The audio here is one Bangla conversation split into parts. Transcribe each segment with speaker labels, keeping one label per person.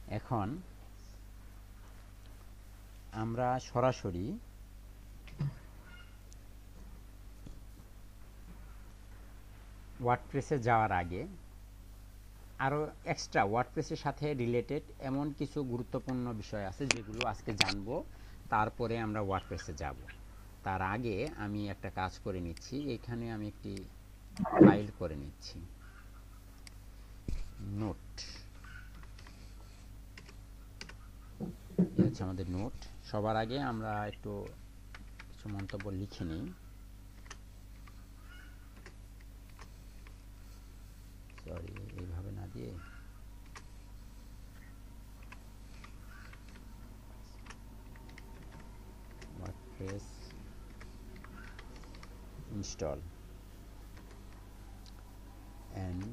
Speaker 1: এখন আমরা সরাসরি ওয়ার্ডপ্রেসে যাওয়ার আগে আরও এক্সট্রা ওয়ার্ডপ্রেসের সাথে রিলেটেড এমন কিছু গুরুত্বপূর্ণ বিষয় আছে যেগুলো আজকে জানবো, তারপরে আমরা ওয়ার্ডপ্রেসে যাব। তার আগে আমি একটা কাজ করে নিচ্ছি, এখানে আমি একটি ফাইল করে নিচ্ছি, নোট। এই হচ্ছে আমাদের নোট। সবার আগে আমরা একটু কিছু মন্তব্য লিখে নিই। সরি, এইভাবে না দিয়ে WordPress install and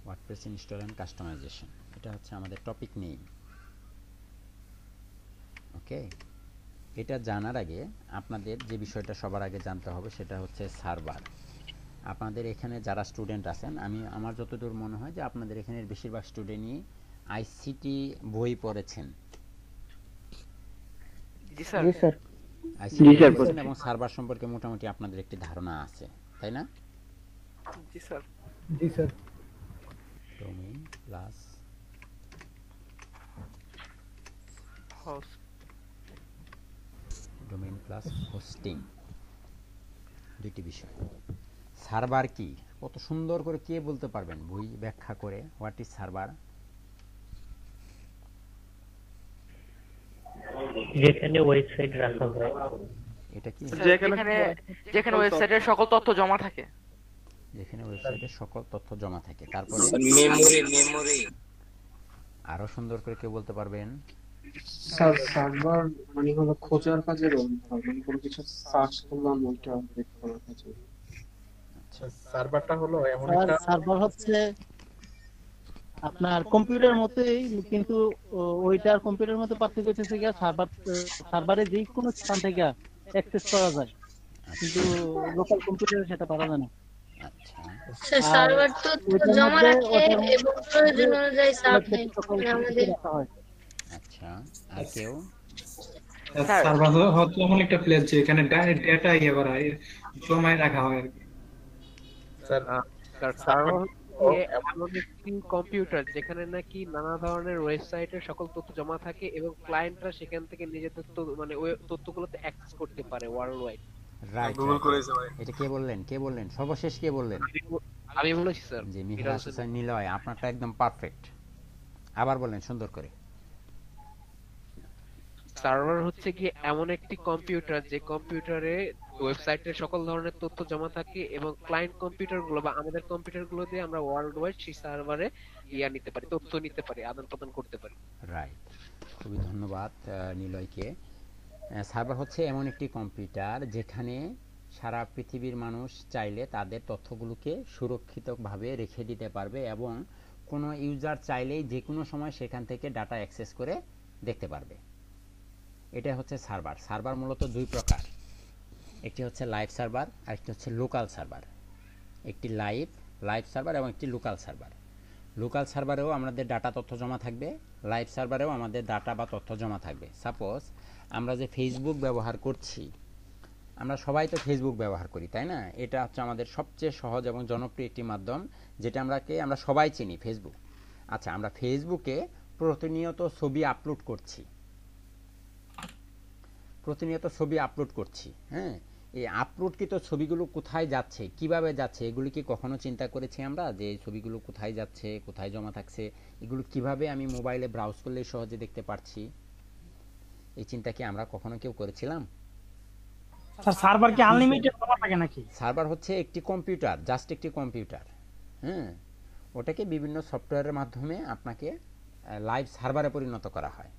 Speaker 1: WordPress install and customization, এটা হচ্ছে আমাদের টপিক নেম। ওকে, এটা জানার আগে আপনাদের যে বিষয়টা সবার আগে জানতে হবে সেটা হচ্ছে সার্ভার। আপনাদের এখানে যারা স্টুডেন্ট আছেন, আমার যতদূর মনে হয় যে আপনাদের এখানে বেশিরভাগ স্টুডেন্টই আইসিটি বই পড়েছেন।
Speaker 2: জি স্যার।
Speaker 1: আইসিটি পড়েছেন এবং সার্ভার সম্পর্কে মোটামুটি আপনাদের একটি ধারণা আছে, তাই না?
Speaker 2: জি sir.
Speaker 1: Domain plus
Speaker 2: host.
Speaker 1: Domain plus hosting, দুইটি বিষয়। সার্ভার কি, কত সুন্দর করে কে বলতে পারবেন বই ব্যাখ্যা করে? What is server?
Speaker 3: যেখানে ওয়েবসাইট রাখা হয়।
Speaker 1: এটা কি?
Speaker 2: যেখানে ওয়েবসাইটের সকল তথ্য জমা থাকে।
Speaker 1: যেখানে ওয়েবসাইটে সকল তথ্য জমা থাকে। তারপরে
Speaker 4: মেমোরি
Speaker 1: আরো সুন্দর করে কেউ বলতে পারবেন?
Speaker 5: স্যার সার্ভার মানে হলো খোঁজার কাজের মানে কোনো কিছু সার্চ করলাম ওইটা বের করার কাজে।
Speaker 6: সার্ভারটা হলো এমন
Speaker 7: আর
Speaker 6: একটা
Speaker 7: সার্ভার হচ্ছে আপনার কম্পিউটার মতোই, কিন্তু ওইটার কম্পিউটার মতো পার্থক্য হচ্ছে কি সার্ভারে যে কোনো স্থান থেকে অ্যাক্সেস করা যায়, কিন্তু লোকাল কম্পিউটারে সেটা পারা যায় না।
Speaker 1: আচ্ছা,
Speaker 8: স্যার সার্ভার তো জমা রাখে এবং প্রয়োজন অনুযায়ী আমাদের
Speaker 7: রাখা হয়।
Speaker 1: আচ্ছা, আর কেউ?
Speaker 5: সার্ভার হচ্ছে এমন একটা প্লেস যেখানে ডেটা করা হয়, জমায় রাখা হয় আর কি।
Speaker 6: স্যার সার্ভার হচ্ছে এমন একটি কম্পিউটার যেখানে নাকি নানা ধরনের ওয়েবসাইটের সকল তথ্য জমা থাকে এবং ক্লায়েন্টরা সেখান থেকে নিজেদের মানে ওই তথ্যগুলোতে অ্যাক্সেস করতে পারে ওয়ার্ল্ড ওয়াইড।
Speaker 1: রাইট, এটা কে বললেন সর্বশেষ কে বললেন?
Speaker 6: আমি বলেছি স্যার।
Speaker 1: জি, মিহির হোসেন নিলয়, আপনারটা একদম পারফেক্ট। আবার বলেন সুন্দর করে।
Speaker 6: সার্ভার হচ্ছে কি এমন একটি কম্পিউটার যে কম্পিউটারে ওয়েবসাইটের সকল ধরনের তথ্য জমা থাকে এবং ক্লায়েন্ট কম্পিউটারগুলো বা আমাদের কম্পিউটারগুলো দিয়ে আমরা ওয়ার্ল্ড ওয়াইড সেই সার্ভারে নিতে পারি, তথ্য নিতে পারি, আদান প্রদান করতে পারি।
Speaker 1: রাইট, খুবই ধন্যবাদ নিলয়কে। সার্ভার হচ্ছে এমন একটি কম্পিউটার যেখানে সারা পৃথিবীর মানুষ চাইলে তাদের তথ্যগুলোকে সুরক্ষিতভাবে রেখে দিতে পারবে এবং কোনো ইউজার চাইলেই যে কোনো সময় সেখান থেকে ডাটা অ্যাক্সেস করে দেখতে পারবে। এটা হচ্ছে সার্ভার। সার্ভার মূলত দুই প্রকার, একটি হচ্ছে লাইভ সার্ভার আর একটি হচ্ছে লোকাল সার্ভার। একটি লাইভ সার্ভার এবং একটি লোকাল সার্ভার। লোকাল সার্ভারেও আমাদের ডাটা তথ্য জমা থাকবে, লাইভ সার্ভারেও আমাদের ডাটা বা তথ্য জমা থাকবে। সাপোজ আমরা যে ফেসবুক ব্যবহার করছি, আমরা সবাই তো ফেসবুক ব্যবহার করি, তাই না? এটা হচ্ছে আমাদের সবচেয়ে সহজ এবং জনপ্রিয় একটি মাধ্যম, যেটা আমরা সবাই চিনি, ফেসবুক। আচ্ছা, আমরা ফেসবুকে প্রতিনিয়ত ছবি আপলোড করছি, হ্যাঁ? এই আপলোডকৃত ছবিগুলো কোথায় যাচ্ছে, কিভাবে যাচ্ছে, এগুলি কি কখনো চিন্তা করেছি আমরা যে এই ছবিগুলো কোথায় যাচ্ছে, কোথায় জমা থাকছে, এগুলো কিভাবে আমি মোবাইলে ব্রাউজ করলে সহজে দেখতে পারছি? এই চিন্তা কি আমরা কখনো কেউ করেছিলাম?
Speaker 7: স্যার সার্ভার কি আনলিমিটেড জমা থাকে নাকি?
Speaker 1: সার্ভার হচ্ছে একটি কম্পিউটার, জাস্ট একটি কম্পিউটার, হ্যাঁ? ওটাকে বিভিন্ন সফটওয়্যারের মাধ্যমে আপনাকে লাইভ সার্ভারে পরিণত করা হয়।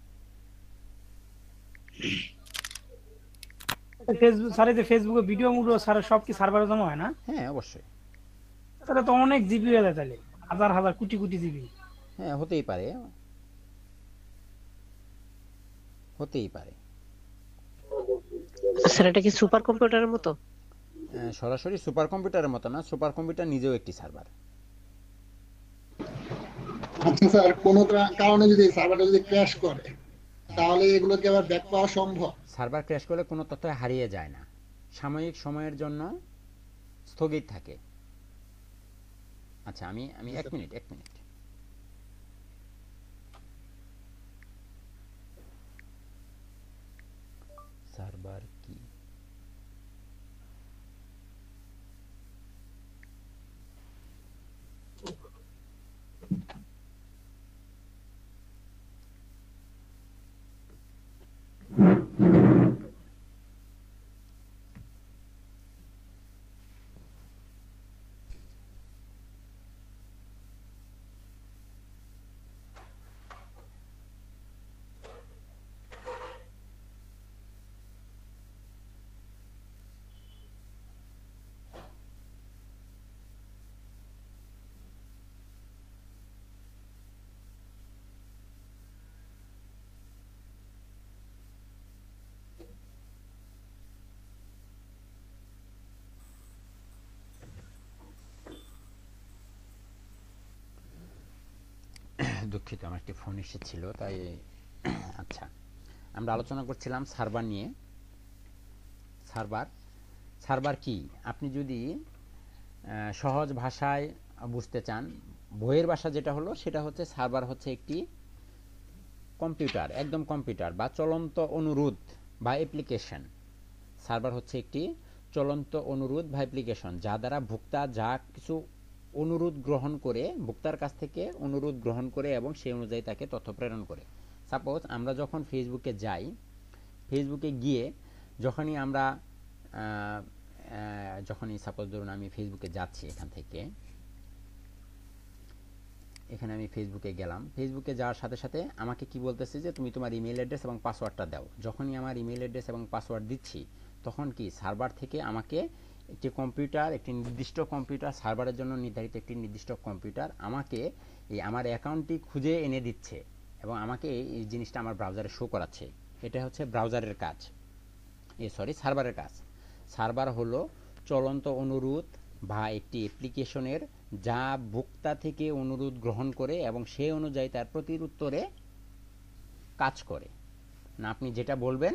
Speaker 7: ফেসবুক স্যার, এই যে ফেসবুকে ভিডিও স্যার সব কি সার্ভারে জমা হয় না?
Speaker 1: হ্যাঁ, অবশ্যই।
Speaker 7: তাহলে তো অনেক জিবি হয়ে যায়, তাহলে হাজার হাজার কোটি কোটি জিবি।
Speaker 1: হ্যাঁ, হতেই পারে।
Speaker 8: স্যার এটা কি সুপার কম্পিউটারের মতো?
Speaker 1: সরাসরি সুপার কম্পিউটারের মতো না, সুপার কম্পিউটার নিজেও একটি সার্ভার।
Speaker 4: আচ্ছা স্যার, কোনো কারণে যদি সার্ভারটা যদি ক্র্যাশ করে তাহলে এগুলোকে আবার ব্যাক পাওয়া সম্ভব?
Speaker 1: সার্ভার ক্র্যাশ করলে কোনো তথ্য হারিয়ে যায় না, সাময়িক সময়ের জন্য স্থগিত থাকে। আচ্ছা, আমি আমি এক মিনিট। সার্ভার কি? দুঃখিত, আমার একটি ফোন এসেছিল তাই। আচ্ছা, আমরা আলোচনা করছিলাম সার্ভার নিয়ে। সার্ভার কি, আপনি যদি সহজ ভাষায় বুঝতে চান, বইয়ের ভাষা যেটা হলো সেটা হচ্ছে সার্ভার হচ্ছে একটি কম্পিউটার, একদম কম্পিউটার বা চলন্ত অনুরোধ বা অ্যাপ্লিকেশন। সার্ভার হচ্ছে একটি চলন্ত অনুরোধ বা অ্যাপ্লিকেশন, যা দ্বারা ভোক্তা যা কিছু অনুরোধ গ্রহণ করে, ভোক্তার কাছ থেকে অনুরোধ গ্রহণ করে এবং সেই অনুযায়ী তাকে তথ্য প্রেরণ করে। সাপোজ আমরা যখন ফেসবুকে যাই, ফেসবুকে গিয়ে যখনই সাপোজ ধরুন আমি ফেসবুকে যাচ্ছি, এখানে আমি ফেসবুকে গেলাম। ফেসবুকে যাওয়ার সাথে সাথে আমাকে কি বলতেছে যে তুমি তোমার ইমেল অ্যাড্রেস এবং পাসওয়ার্ডটা দাও। যখনই আমার ইমেল অ্যাড্রেস এবং পাসওয়ার্ড দিচ্ছি, তখন কি সার্ভার থেকে আমাকে একটি কম্পিউটার, একটি নির্দিষ্ট কম্পিউটার, সার্ভারের জন্য নির্ধারিত একটি নির্দিষ্ট কম্পিউটার আমাকে এই আমার অ্যাকাউন্টটি খুঁজে এনে দিচ্ছে এবং আমাকে এই জিনিসটা আমার ব্রাউজারে শো করাচ্ছে। এটা হচ্ছে ব্রাউজারের কাজ, সার্ভারের কাজ। সার্ভার হলো চলন্ত অনুরোধ বা একটি অ্যাপ্লিকেশনের যা ভোক্তা থেকে অনুরোধ গ্রহণ করে এবং সেই অনুযায়ী তার প্রতিউত্তরে কাজ করে। না, আপনি যেটা বলবেন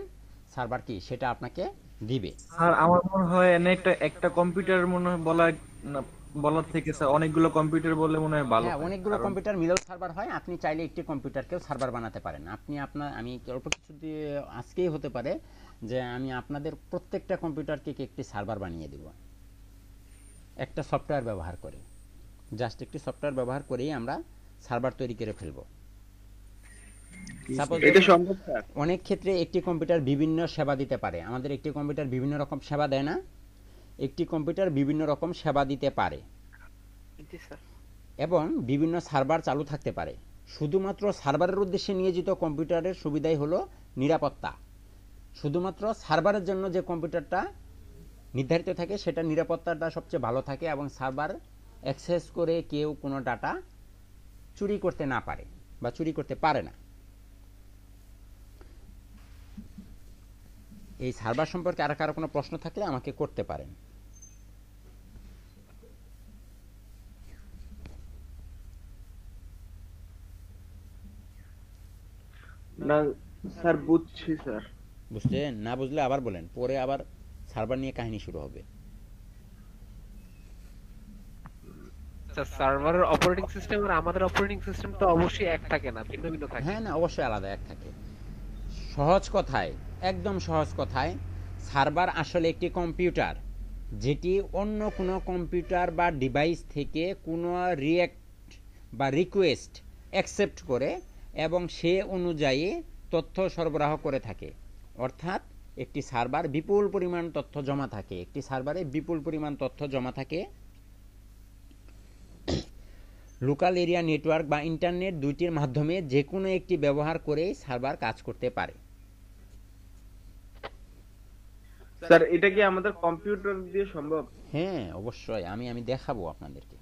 Speaker 1: সার্ভার কি সেটা আপনাকে দিবে।
Speaker 9: আর আমার মনে হয় এনে একটা কম্পিউটার মনে হয় বলার থেকে স্যার অনেকগুলো কম্পিউটার বললে মনে হয় ভালো।
Speaker 1: হ্যাঁ, অনেকগুলো কম্পিউটার মিলেও সার্ভার হয়। আপনি চাইলে একটি কম্পিউটারকেও সার্ভার বানাতে পারেন। আমি অল্প কিছু দিয়ে আজকেই হতে পারে যে আমি আপনাদের প্রত্যেকটা কম্পিউটারকে একটি সার্ভার বানিয়ে দেব, একটা সফটওয়্যার ব্যবহার করে। জাস্ট একটি সফটওয়্যার ব্যবহার করেই আমরা সার্ভার তৈরি করে ফেলবো। অনেক ক্ষেত্রে একটি কম্পিউটার বিভিন্ন সেবা দিতে পারে। আমাদের একটি কম্পিউটার বিভিন্ন রকম সেবা দেয় না, একটি কম্পিউটার বিভিন্ন রকম সেবা দিতে পারে এবং বিভিন্ন সার্ভার চালু থাকতে পারে। শুধুমাত্র সার্ভারের উদ্দেশ্যে নিয়োজিত কম্পিউটারের সুবিধাই হলো নিরাপত্তা। শুধুমাত্র সার্ভারের জন্য যে কম্পিউটারটা নির্ধারিত থাকে সেটা নিরাপত্তাটা সবচেয়ে ভালো থাকে এবং সার্ভার অ্যাক্সেস করে কেউ কোনো ডাটা চুরি করতে না পারে বা চুরি করতে পারে না। এই সার্ভার সম্পর্কে আর কারো কোনো প্রশ্ন থাকলে আমাকে করতে পারেন।
Speaker 9: না স্যার, বুঝছি স্যার।
Speaker 1: বুঝছেন? না বুঝলে আবার বলেন, পরে আবার সার্ভার নিয়ে কাহিনী শুরু হবে।
Speaker 6: সার্ভারের অপারেটিং সিস্টেম আর আমাদের অপারেটিং সিস্টেম তো অবশ্যই এক থাকে না, ভিন্ন ভিন্ন থাকে।
Speaker 1: হ্যাঁ, না, অবশ্যই আলাদা এক থাকে। সহজ কথায়, একদম সহজ কথায়, সার্ভার আসলে একটি কম্পিউটার যেটি অন্য কোনো কম্পিউটার বা ডিভাইস থেকে কোনো রিয়েক্ট বা রিকোয়েস্ট অ্যাকসেপ্ট করে এবং সে অনুযায়ী তথ্য সরবরাহ করে থাকে। অর্থাৎ একটি সার্ভার বিপুল পরিমাণ তথ্য জমা থাকে, একটি সার্ভারে বিপুল পরিমাণ তথ্য জমা থাকে। লোকাল এরিয়া নেটওয়ার্ক বা ইন্টারনেট দুইটির মাধ্যমে যে কোনো একটি ব্যবহার করেই সার্ভার কাজ করতে পারে।
Speaker 9: স্যার, এটা কি আমাদের কম্পিউটার দিয়ে সম্ভব?
Speaker 1: হ্যাঁ, অবশ্যই। আমি দেখাবো আপনাদেরকে।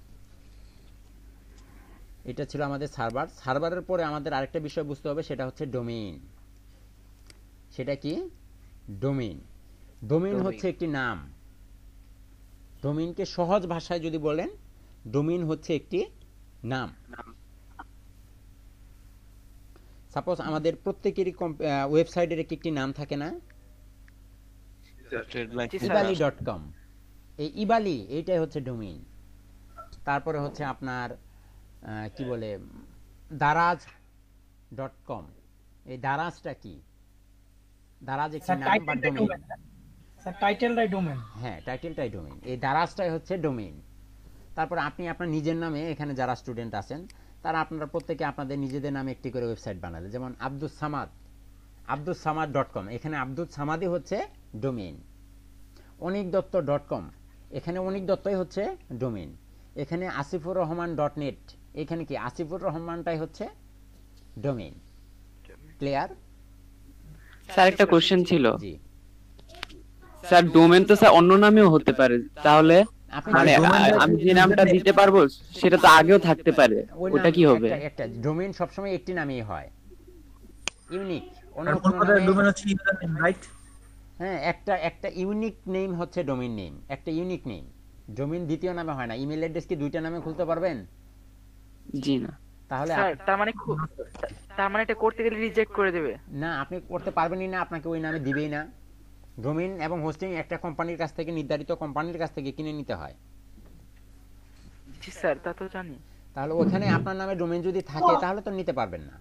Speaker 1: এটা ছিল আমাদের সার্ভার। সার্ভারের পরে আমাদের আরেকটা বিষয় বুঝতে হবে, সেটা হচ্ছে ডোমেইন। সেটা কি? ডোমেইন। ডোমেইন হচ্ছে একটি নাম। ডোমেইনকে সহজ ভাষায় যদি বলেন, ডোমেইন হচ্ছে একটি নাম। সাপোজ আমাদের প্রত্যেকেরই ওয়েবসাইটের একটি নাম থাকে না, ibali.com। এই ইবালি এইটাই হচ্ছে ডোমেইন। তারপরে হচ্ছে আপনার কি বলে দারাজ.com। এই দারাজটা কি? দারাজ একটি নাম বা ডোমেইন।
Speaker 10: Sir টাইটেলটাই domain.
Speaker 1: হ্যাঁ, টাইটেলটাই ডোমেইন। এই দারাজটাই হচ্ছে ডোমেইন। তারপরে আপনি আপনার নিজের নামে, এখানে যারা স্টুডেন্ট আছেন তারা আপনারা প্রত্যেকে আপনাদের নিজেদের নামে একটি করে ওয়েবসাইট বানালে, যেমন আব্দুস সামাদ.com। এখানে আব্দুস সামাদই হচ্ছে ডোমেইন। অনিকদত্ত.com, এখানে অনিক দত্তই হচ্ছে ডোমেইন। এখানে আসিফুর রহমান.net, এখানে কি আসিফুর রহমানটাই হচ্ছে ডোমেইন। ক্লিয়ার?
Speaker 11: স্যার একটা কোশ্চেন ছিল।
Speaker 1: জি
Speaker 11: স্যার ডোমেইন তো স্যার অন্য নামেও হতে পারে, তাহলে মানে আমি যে নামটা দিতে পারবো সেটা তো আগেও থাকতে পারে, ওটা কি হবে?
Speaker 1: একটা ডোমেইন সবসময় একটি নামেই হয়, ইউনিক। অন্য
Speaker 9: আর
Speaker 1: কোনো
Speaker 9: কোনটা
Speaker 1: নামে,
Speaker 9: ডোমেইন হচ্ছে ইউজার নেম, রাইট?
Speaker 1: হ্যাঁ, একটা ইউনিক নেম হচ্ছে ডোমেইন নেম, একটা ইউনিক নেম। ডোমেইন দ্বিতীয় নামে হয় না। ইমেল অ্যাড্রেস কি দুইটা নামে খুলতে পারবেন?
Speaker 11: জি না।
Speaker 1: তাহলে
Speaker 2: স্যার তার মানে এটা করতে গেলে রিজেক্ট করে দেবে?
Speaker 1: না, আপনি করতে পারবেনই না, আপনাকে ওই নামে দিবেই না। ডোমেইন এবং হোস্টিং একটা কোম্পানির কাছ থেকে, নির্ধারিত কোম্পানির কাছ থেকে কিনে নিতে হয়।
Speaker 2: জি স্যার, তা তো জানি।
Speaker 1: তাহলে ওখানে আপনার নামে ডোমেইন যদি থাকে তাহলে তো নিতে পারবেন না।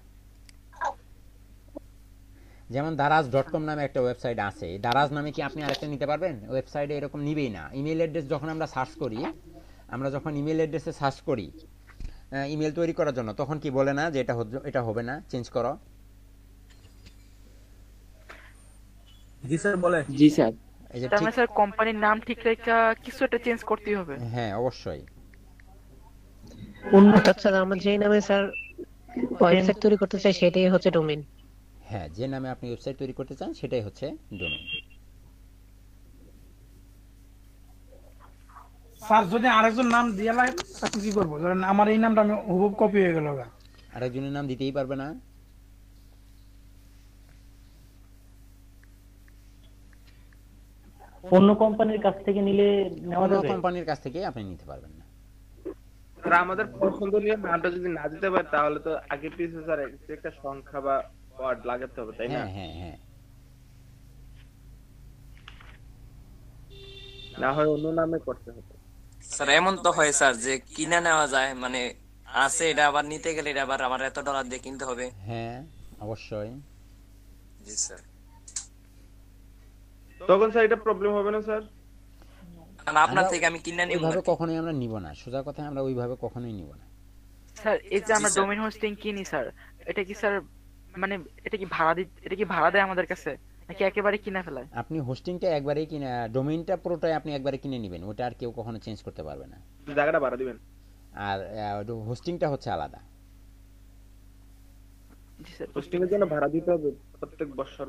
Speaker 1: যেমন দারাজ.com নামে একটা ওয়েবসাইট আছে, দারাজ নামে কি আপনি আরেকটা নিতে পারবেন? ওয়েবসাইটে এরকম নিবেই না। ইমেল অ্যাড্রেস যখন আমরা সার্চ করি, আমরা যখন ইমেল অ্যাড্রেসে সার্চ করি ইমেল তৈরি করার জন্য, তখন কি বলে না যে এটা হবে না, চেঞ্জ করো?
Speaker 9: জি স্যার বলে।
Speaker 11: জি স্যার।
Speaker 1: এই যে
Speaker 2: তার মানে স্যার কোম্পানির নাম ঠিক রেখে কিছু একটা চেঞ্জ করতেই হবে।
Speaker 1: হ্যাঁ, অবশ্যই।
Speaker 12: অর্থাৎ স্যার আমরা যেই নামে স্যার ওয়েবসাইট তৈরি করতে চাই সেটাই হচ্ছে ডোমেইন।
Speaker 1: হ্যাঁ, যে নামে আপনি ওয়েবসাইট তৈরি করতে চান সেটাই হচ্ছে ডোমেইন।
Speaker 10: স্যার যদি আরেকজন নাম দিয়ে লাগে তখন কি করবো? ধরেন আমার এই নামটা আমি হুবহু কপি হয়ে গেল,
Speaker 1: আরেকজনের নাম দিতেই পারবে না।
Speaker 7: অন্য কোম্পানির কাছ থেকে নিলে নেওয়া
Speaker 1: অন্য
Speaker 7: যাবে?
Speaker 1: কোম্পানির কাছ থেকে আপনি নিতে পারবেন না।
Speaker 13: স্যার আমাদের পছন্দনীয় নামটা যদি না দিতে পারে তাহলে তো আগে পিছে স্যার একটা সংখ্যা বা ওয়ার্ড লাগাতে হবে, তাই না?
Speaker 1: হ্যাঁ হ্যাঁ হ্যাঁ।
Speaker 13: না হয় অন্য নামে করতে হবে।
Speaker 14: স্যার এমন তো হয় স্যার যে কিনে নেওয়া যায়, মানে আছে এটা আবার নিতে গেলে এটা আবার আমার $এত দিয়ে কিনতে হবে।
Speaker 1: হ্যাঁ, অবশ্যই।
Speaker 14: জি স্যার।
Speaker 13: তখন স্যার এটা প্রবলেম হবে না স্যার?
Speaker 14: না, আপনার থেকে আমি কিনে নিব না।
Speaker 1: ওইভাবে কখনোই আমরা নিব না, সোজা কথা, আমরা ওইভাবে কখনোই নিব না।
Speaker 2: স্যার এই যে আমরা ডোমেইন হোস্টিং কিনি স্যার, এটা কি স্যার মানে এটা কি ভাড়া দেয় আমাদের কাছে নাকি একেবারে কিনে ফেলায়?
Speaker 1: আপনি হোস্টিংটা একবারেই কিনে, ডোমেইনটা পুরোটাই আপনি একবারে কিনে নেবেন, ওটা আর কেউ কখনো চেঞ্জ করতে পারবে না।
Speaker 13: জায়গাটা ভাড়া দিবেন।
Speaker 1: আর হোস্টিংটা হচ্ছে আলাদা।
Speaker 2: জি স্যার।
Speaker 13: হোস্টিং এর জন্য ভাড়া দিতে হবে প্রত্যেক বছর।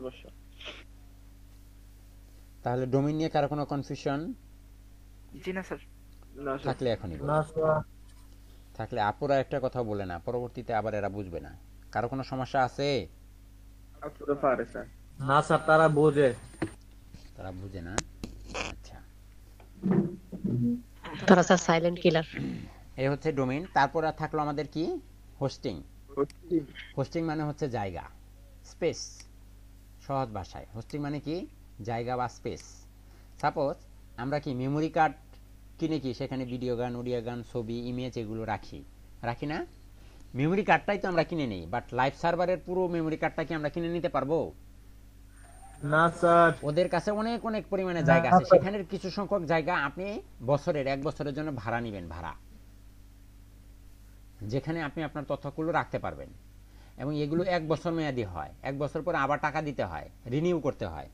Speaker 1: তাহলে ডোমেইন নিয়ে কারো কোনো কনফিউশন
Speaker 2: জি না স্যার।
Speaker 1: থাকলে এখনই বলুন। থাকলে আপুরা একটা কথা বলে না, পরবর্তীতে আবার এরা বুঝবে না। কারো কোনো সমস্যা আছে?
Speaker 13: আপুরা পারে স্যার।
Speaker 9: না স্যার, তারা বোঝে।
Speaker 1: তারা বুঝে না? আচ্ছা,
Speaker 12: তারা স্যার সাইলেন্ট কিলার।
Speaker 1: এই হচ্ছে ডোমেইন। তারপর আর থাকলো আমাদের কি? হোস্টিং। হোস্টিং মানে হচ্ছে জায়গা, স্পেস। সহজ ভাষায় হোস্টিং মানে কি? জায়গা বা স্পেস। সাপোজ আমরা কি মেমোরি কার্ড কিনে কি সেখানে ভিডিও গান, অডিও গান, ছবি, ইমেজ এগুলো রাখি না? মেমোরি কার্ডটাই তো আমরা কিনে নেই, বাট লাইভ সার্ভারের পুরো মেমোরি কার্ডটা কি আমরা কিনে নিতে পারবো?
Speaker 9: না স্যার।
Speaker 1: ওদের কাছে অনেক অনেক পরিমাণে জায়গা আছে, সেখানের কিছু সংখ্যক জায়গা আপনি এক বছরের জন্য ভাড়া নেবেন, ভাড়া, যেখানে আপনি আপনার তথ্যগুলো রাখতে পারবেন। এবং এগুলো 1 বছর মেয়াদি হয়, 1 বছর পরে আবার টাকা দিতে হয়, রিনিউ করতে হয়।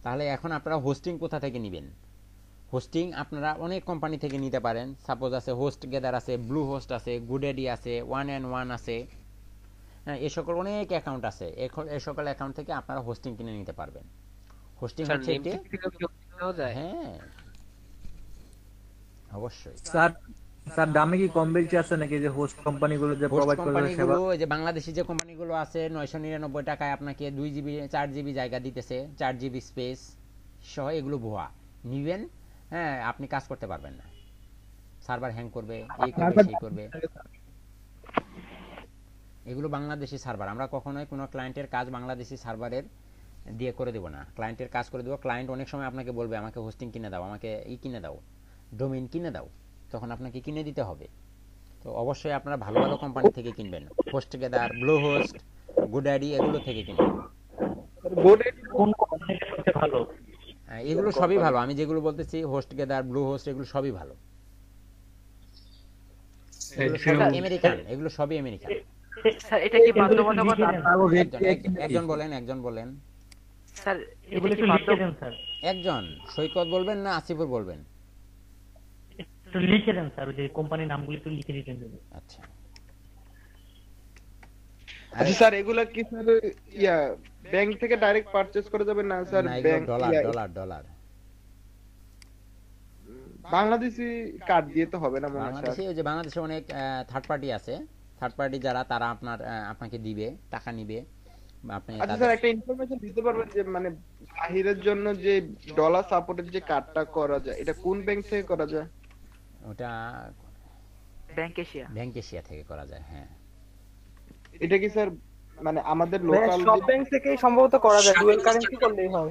Speaker 1: তাহলে এখন আপনারা হোস্টিং কোথা থেকে নেবেন? হোস্টিং আপনারা অনেক কোম্পানি থেকে নিতে পারেন। সাপোজ আছে হোস্ট গেদার আছে, ব্লু হোস্ট আছে, গুডেডি আছে, 1&1 আছে, হ্যাঁ, এই সকল অনেক অ্যাকাউন্ট আছে। এই সকল অ্যাকাউন্ট থেকে আপনারা হোস্টিং কিনে নিতে পারবেন। হোস্টিং হচ্ছে এটি। হ্যাঁ, অবশ্যই।
Speaker 9: স্যার দামে কি কম বেশি আছে নাকি যে হোস্ট কোম্পানিগুলো যে প্রোভাইড করে সেবা?
Speaker 1: ওই যে বাংলাদেশি যে কোম্পানিগুলো আছে 999 টাকায় আপনাকে 2 জিবি 4 জিবি জায়গা দিতেছে, 4 জিবি স্পেস সহ, এগুলো ভুয়া। নিবেন হ্যাঁ আপনি কাজ করতে পারবেন না, সার্ভার হ্যাং করবে, এই করবে সেই করবে। এগুলো বাংলাদেশি সার্ভার, আমরা কখনোই কোনো ক্লায়েন্টের কাজ বাংলাদেশি সার্ভারের দিয়ে করে দেবো না, ক্লায়েন্টের কাজ করে দেবো। ক্লায়েন্ট অনেক সময় আপনাকে বলবে আমাকে হোস্টিং কিনে দাও, আমাকে কিনে দাও, ডোমেইন কিনে দাও, তখন আপনাকে কিনে দিতে হবে। তো অবশ্যই আপনারা ভালো ভালো কোম্পানি থেকে কিনবেন, হোস্টগেদার, ব্লু হোস্ট, গোড্যাডি এগুলো থেকে কিনবেন।
Speaker 3: কোন কোম্পানিটা সবচেয়ে ভালো?
Speaker 1: এগুলো সবই ভালো, আমি যেগুলো বলতেছি হোস্টগেদার, ব্লু হোস্ট এগুলো সবই ভালো, এগুলো সবই আমেরিকান, এগুলো সবই আমেরিকান।
Speaker 2: স্যার এটা কি বাধ্যবাধকতা?
Speaker 1: একজন বলেন, একজন বলেন
Speaker 2: স্যার
Speaker 3: এগুলো একটু লিখে দেন স্যার।
Speaker 1: একজন সৈকত বলবেন না আসিফুর বলবেন?
Speaker 3: একটু লিখে দেন স্যার, ওই যে কোম্পানির নামগুলো একটু লিখে দিতেন যদি।
Speaker 1: আচ্ছা
Speaker 13: আচ্ছা স্যার এগুলা কি স্যার ইয়া ব্যাংক থেকে ডাইরেক্ট পারচেজ করা যাবে না স্যার?
Speaker 1: না,
Speaker 13: bank
Speaker 1: dollar dollar dollar
Speaker 13: Bangladeshi card দিয়ে তো হবে না মনে হয় স্যার।
Speaker 1: বাংলাদেশে ওই যে বাংলাদেশে অনেক থার্ড পার্টি আছে, থার্ড পার্টি যারা তারা আপনাকে দিবে, টাকা নিবে। আপনি
Speaker 13: আচ্ছা স্যার একটা ইনফরমেশন দিতে পারবেন যে মানে বাহিরের জন্য যে ডলার সাপোর্টের যে কার্ডটা করা যায় এটা কোন ব্যাংক থেকে করা যায়?
Speaker 1: ওটা
Speaker 2: ব্যাংক এশিয়া,
Speaker 1: ব্যাংক এশিয়া থেকে করা যায়। হ্যাঁ
Speaker 13: এটা কি স্যার মানে আমাদের লোকাল
Speaker 15: সব ব্যাংক থেকেই সম্ভবত করা যায়, ডুয়াল কারেন্সি করলেই হয়।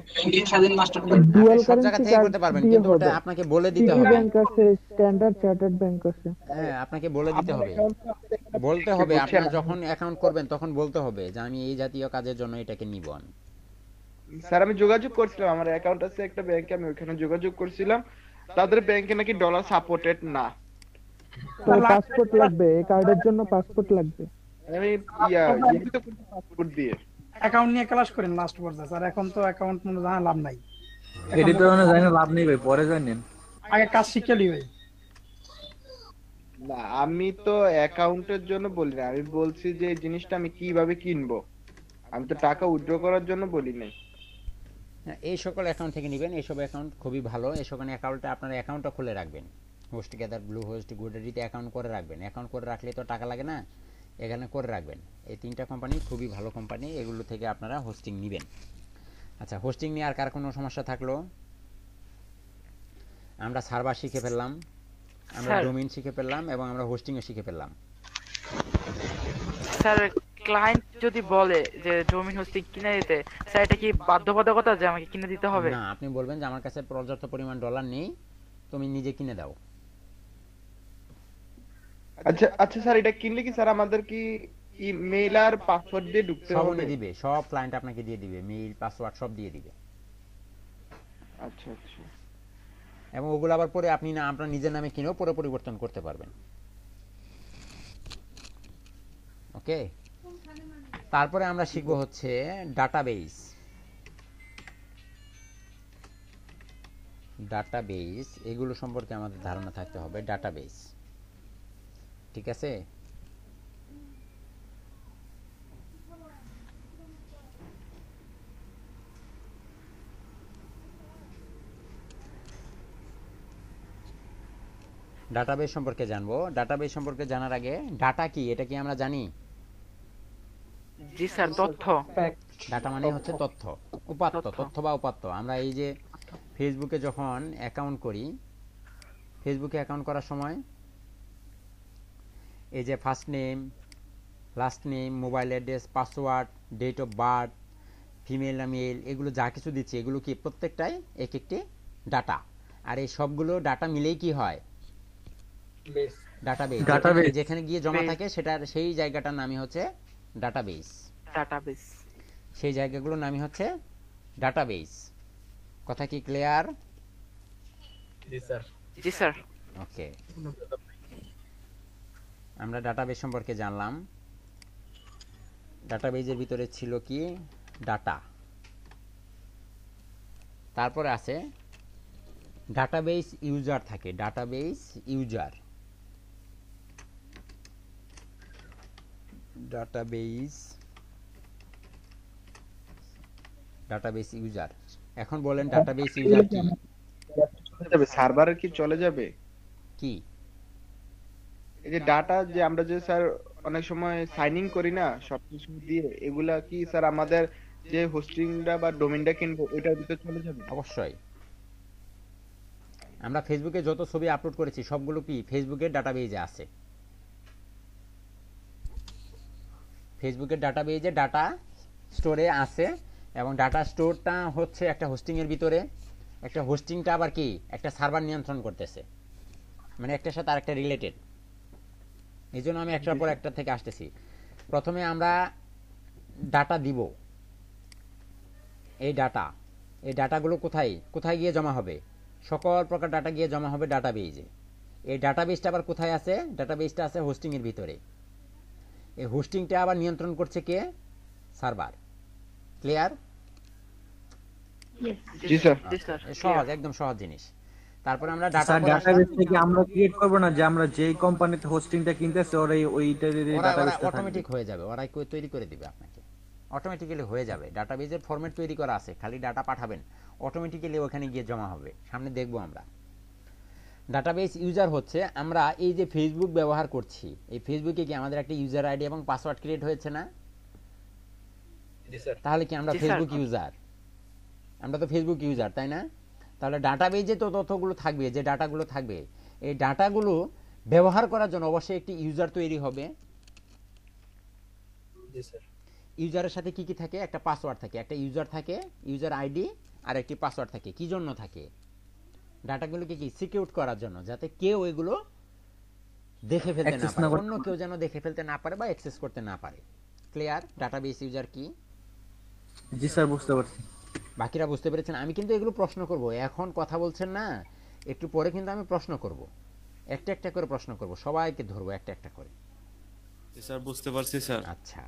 Speaker 16: স্বাধীন মাস্টার
Speaker 1: ডুয়াল সব জায়গা থেকে করতে পারবেন, কিন্তু ওটা আপনাকে বলে দিতে হবে।
Speaker 15: ব্যাংক আছে, স্ট্যান্ডার্ড চার্টার্ড ব্যাংক আছে।
Speaker 1: হ্যাঁ আপনাকে বলে দিতে হবে, বলতে হবে। আপনি যখন অ্যাকাউন্ট করবেন তখন বলতে হবে যে আমি এই জাতীয় কাজের জন্য এটাকে নিব। আমি
Speaker 13: স্যার আমি যোগাযোগ করছিলাম, আমার অ্যাকাউন্ট আছে একটা ব্যাংকে, আমি ওখানে যোগাযোগ করছিলাম, তাদের ব্যাংকে নাকি ডলার সাপোর্টেড না।
Speaker 15: তো পাসপোর্ট লাগবে, এই কার্ডের জন্য পাসপোর্ট লাগবে।
Speaker 13: আমি পাসপোর্ট দিয়ে
Speaker 10: অ্যাকাউন্ট নিয়ে ক্লাস করেন লাস্ট পর্যায়ে স্যার, এখন তো অ্যাকাউন্ট মনে জানা লাভ নাই,
Speaker 9: এডিটর মানে জানা লাভ নেই ভাই, পরে জানেন
Speaker 10: আগে কাজ শিখে লি ভাই।
Speaker 13: না আমি তো অ্যাকাউন্টের জন্য বলি না, আমি বলছি যে এই জিনিসটা আমি কিভাবে কিনবো, আমি তো টাকা উইথড্র করার জন্য বলি নাই।
Speaker 1: এই সকল অ্যাকাউন্ট থেকে নেবেন, এইসব অ্যাকাউন্ট খুবই ভালো। এই সকল অ্যাকাউন্টে আপনার অ্যাকাউন্টটা খুলে রাখবেন, হোস্টগেদার, ব্লু হোস্ট, গোড্যাডিতে অ্যাকাউন্ট করে রাখবেন। অ্যাকাউন্ট করে রাখলে তো টাকা লাগে না, এখানে করে রাখবেন। এই তিনটা কোম্পানি খুবই ভালো কোম্পানি, এগুলো থেকে আপনারা হোস্টিং নেবেন। আচ্ছা হোস্টিং নিয়ে আর কার কোনো সমস্যা থাকলো? আমরা সার্ভার শিখে ফেললাম, আমরা ডোমেইন শিখে ফেললাম এবং আমরা হোস্টিংও শিখে ফেললাম।
Speaker 2: স্যার ক্লায়েন্ট যদি বলে যে ডোমেইন হোস্টিং কিনে দিতে, স্যার এটা কি বাধ্যবাধকতা যে আমাকে কিনে দিতে হবে?
Speaker 1: না, আপনি বলবেন যে আমার কাছে পর্যাপ্ত পরিমাণ ডলার নেই, তুমি নিজে কিনে দাও।
Speaker 13: আচ্ছা আচ্ছা স্যার এটা কিনলে কি স্যার আমাদের কি ইমেইল আর পাসওয়ার্ড দিয়ে ঢুকতে
Speaker 1: সব
Speaker 13: হবে?
Speaker 1: দিবে, সব ক্লায়েন্ট আপনাকে দিয়ে দিবে, মেইল, পাসওয়ার্ড সব দিয়ে দিবে।
Speaker 13: আচ্ছা আচ্ছা।
Speaker 1: এবং ওগুলো আবার পরে আপনি না আপনার নিজের নামে কিনেও পরে পরিবর্তন করতে পারবেন। ওকে, তারপরে আমরা শিখবো হচ্ছে ডাটাবেস। ডাটাবেস এগুলো সম্পর্কে আমাদের ধারণা থাকতে হবে। ডাটাবেস ঠিক আছে? ডাটাবেস সম্পর্কে জানবো। ডাটাবেস সম্পর্কে জানার আগে ডাটা কি এটা কি আমরা জানি?
Speaker 2: জি স্যার, তথ্য।
Speaker 1: ডাটা মানে হচ্ছে তথ্য, উপাত্ত, তথ্য বা উপাত্ত। আমরা এই যে ফেসবুকে যখন অ্যাকাউন্ট করি, ফেসবুকে অ্যাকাউন্ট করার সময় এই যে first name, last name, mobile address, password, date of birth, female না মেল, এগুলো যা কিছু দিচ্ছি এগুলো কি প্রত্যেকটাই এক একটি ডাটা। আর এই সবগুলো ডাটা মিলেই কি হয়? ডাটাবেস। যেখানে গিয়ে জমা থাকে সেটার সেই জায়গাটার নামই হচ্ছে ডাটাবেস।
Speaker 2: ডাটাবেস
Speaker 1: সেই জায়গাগুলোর নামই হচ্ছে ডাটাবেস। কথা কি ক্লিয়ার?
Speaker 2: জি স্যার। জি স্যার।
Speaker 1: ওকে, আমরা ডাটাবেস সম্পর্কে জানলাম। ডাটাবেজের ভিতরে ছিল কি? ডাটা। তারপরে আছে ডাটাবেস ইউজার থাকে, ডাটাবেস ইউজার, ডাটাবেস ইউজার। এখন বলেন ডাটাবেস ইউজার কি?
Speaker 13: সার্ভারে কি চলে যাবে?
Speaker 1: কি
Speaker 13: এই যে ডাটা যে আমরা যে স্যার অনেক সময় সাইন ইন করি না সবকিছু দিয়ে, এগুলা কি স্যার আমাদের যে হোস্টিংটা বা ডোমেইনটা কিনবো ওইটার ভিতরে চলে যাবে?
Speaker 1: অবশ্যই। আমরা ফেসবুকে যত ছবি আপলোড করেছি সবগুলো কি ফেসবুকের ডাটাবেজে আছে। ফেসবুকের ডাটাবেজে ডাটা স্টোরে আছে, এবং ডাটা স্টোরটা হচ্ছে একটা হোস্টিং এর ভিতরে, একটা হোস্টিংটা আবার কি একটা সার্ভার নিয়ন্ত্রণ করতেছে, মানে একটার সাথে আরেকটা রিলেটেড। এই জন্য আমি একটার পর একটা থেকে আসতেছি। প্রথমে আমরা ডাটা দিব, এই ডাটাগুলো কোথায় কোথায় গিয়ে জমা হবে? সকল প্রকার ডাটা গিয়ে জমা হবে ডাটাবেজে। এই ডাটাবেজটা আবার কোথায় আছে? ডাটাবেজটা আছে হোস্টিং এর ভিতরে। এই হোস্টিংটা আবার নিয়ন্ত্রণ করছে কে? সার্ভার। ক্লিয়ার?
Speaker 13: জি স্যার।
Speaker 1: সহজ, একদম সহজ জিনিস। তারপরে আমরা
Speaker 9: ডাটাবেস থেকে আমরা ক্রিয়েট করব না যে আমরা যেই কোম্পানিতে হোস্টিংটা কিনতেছি ওইটার ডাটাবেসটা
Speaker 1: অটোমেটিক হয়ে যাবে, ওরাই তৈরি করে দিবে আপনাকে, অটোমেটিক্যালি হয়ে যাবে। ডাটাবেজের ফরম্যাট তৈরি করা আছে, খালি ডাটা পাঠাবেন, অটোমেটিক্যালি ওখানে গিয়ে জমা হবে। সামনে দেখবো আমরা। ডাটাবেস ইউজার হচ্ছে আমরা এই যে ফেসবুক ব্যবহার করছি, এই ফেসবুকে কি আমাদের একটা ইউজার আইডি এবং পাসওয়ার্ড ক্রিয়েট হয়েছে না? তাহলে কি আমরা ফেসবুক ইউজার? আমরা তো ফেসবুক ইউজার, তাই না? তাহলে ডাটাবেজে তো তথ্যগুলো থাকবে, যে ডাটাগুলো থাকবে, এই ডাটাগুলো ব্যবহার করার জন্য অবশ্যই একটি ইউজার তৈরি হবে। ইউজারের সাথে কি কি থাকে? একটা পাসওয়ার্ড থাকে, একটা ইউজার থাকে, ইউজার আইডি আর একটি পাসওয়ার্ড থাকে। কি জন্য থাকে? ডাটাগুলোকে কি সিকিউর করার জন্য, যাতে কেউ এগুলো দেখে ফেলতে না পারে, অন্য কেউ যেন দেখে ফেলতে না পারে বা অ্যাক্সেস করতে না পারে। ক্লিয়ার? ডাটাবেস ইউজার কি?
Speaker 9: জি স্যার, বুঝতে পারছি।
Speaker 1: বাকিরা বুঝতে পেরেছেন? আমি কিন্তু এগুলো প্রশ্ন করব, এখন কথা বলছেন না, একটু পরে কিন্তু আমি প্রশ্ন করব, একটা একটা করে প্রশ্ন করব, সবাইকে ধরবো একটা একটা করে।
Speaker 16: জি স্যার, বুঝতে পারছি স্যার।
Speaker 1: আচ্ছা,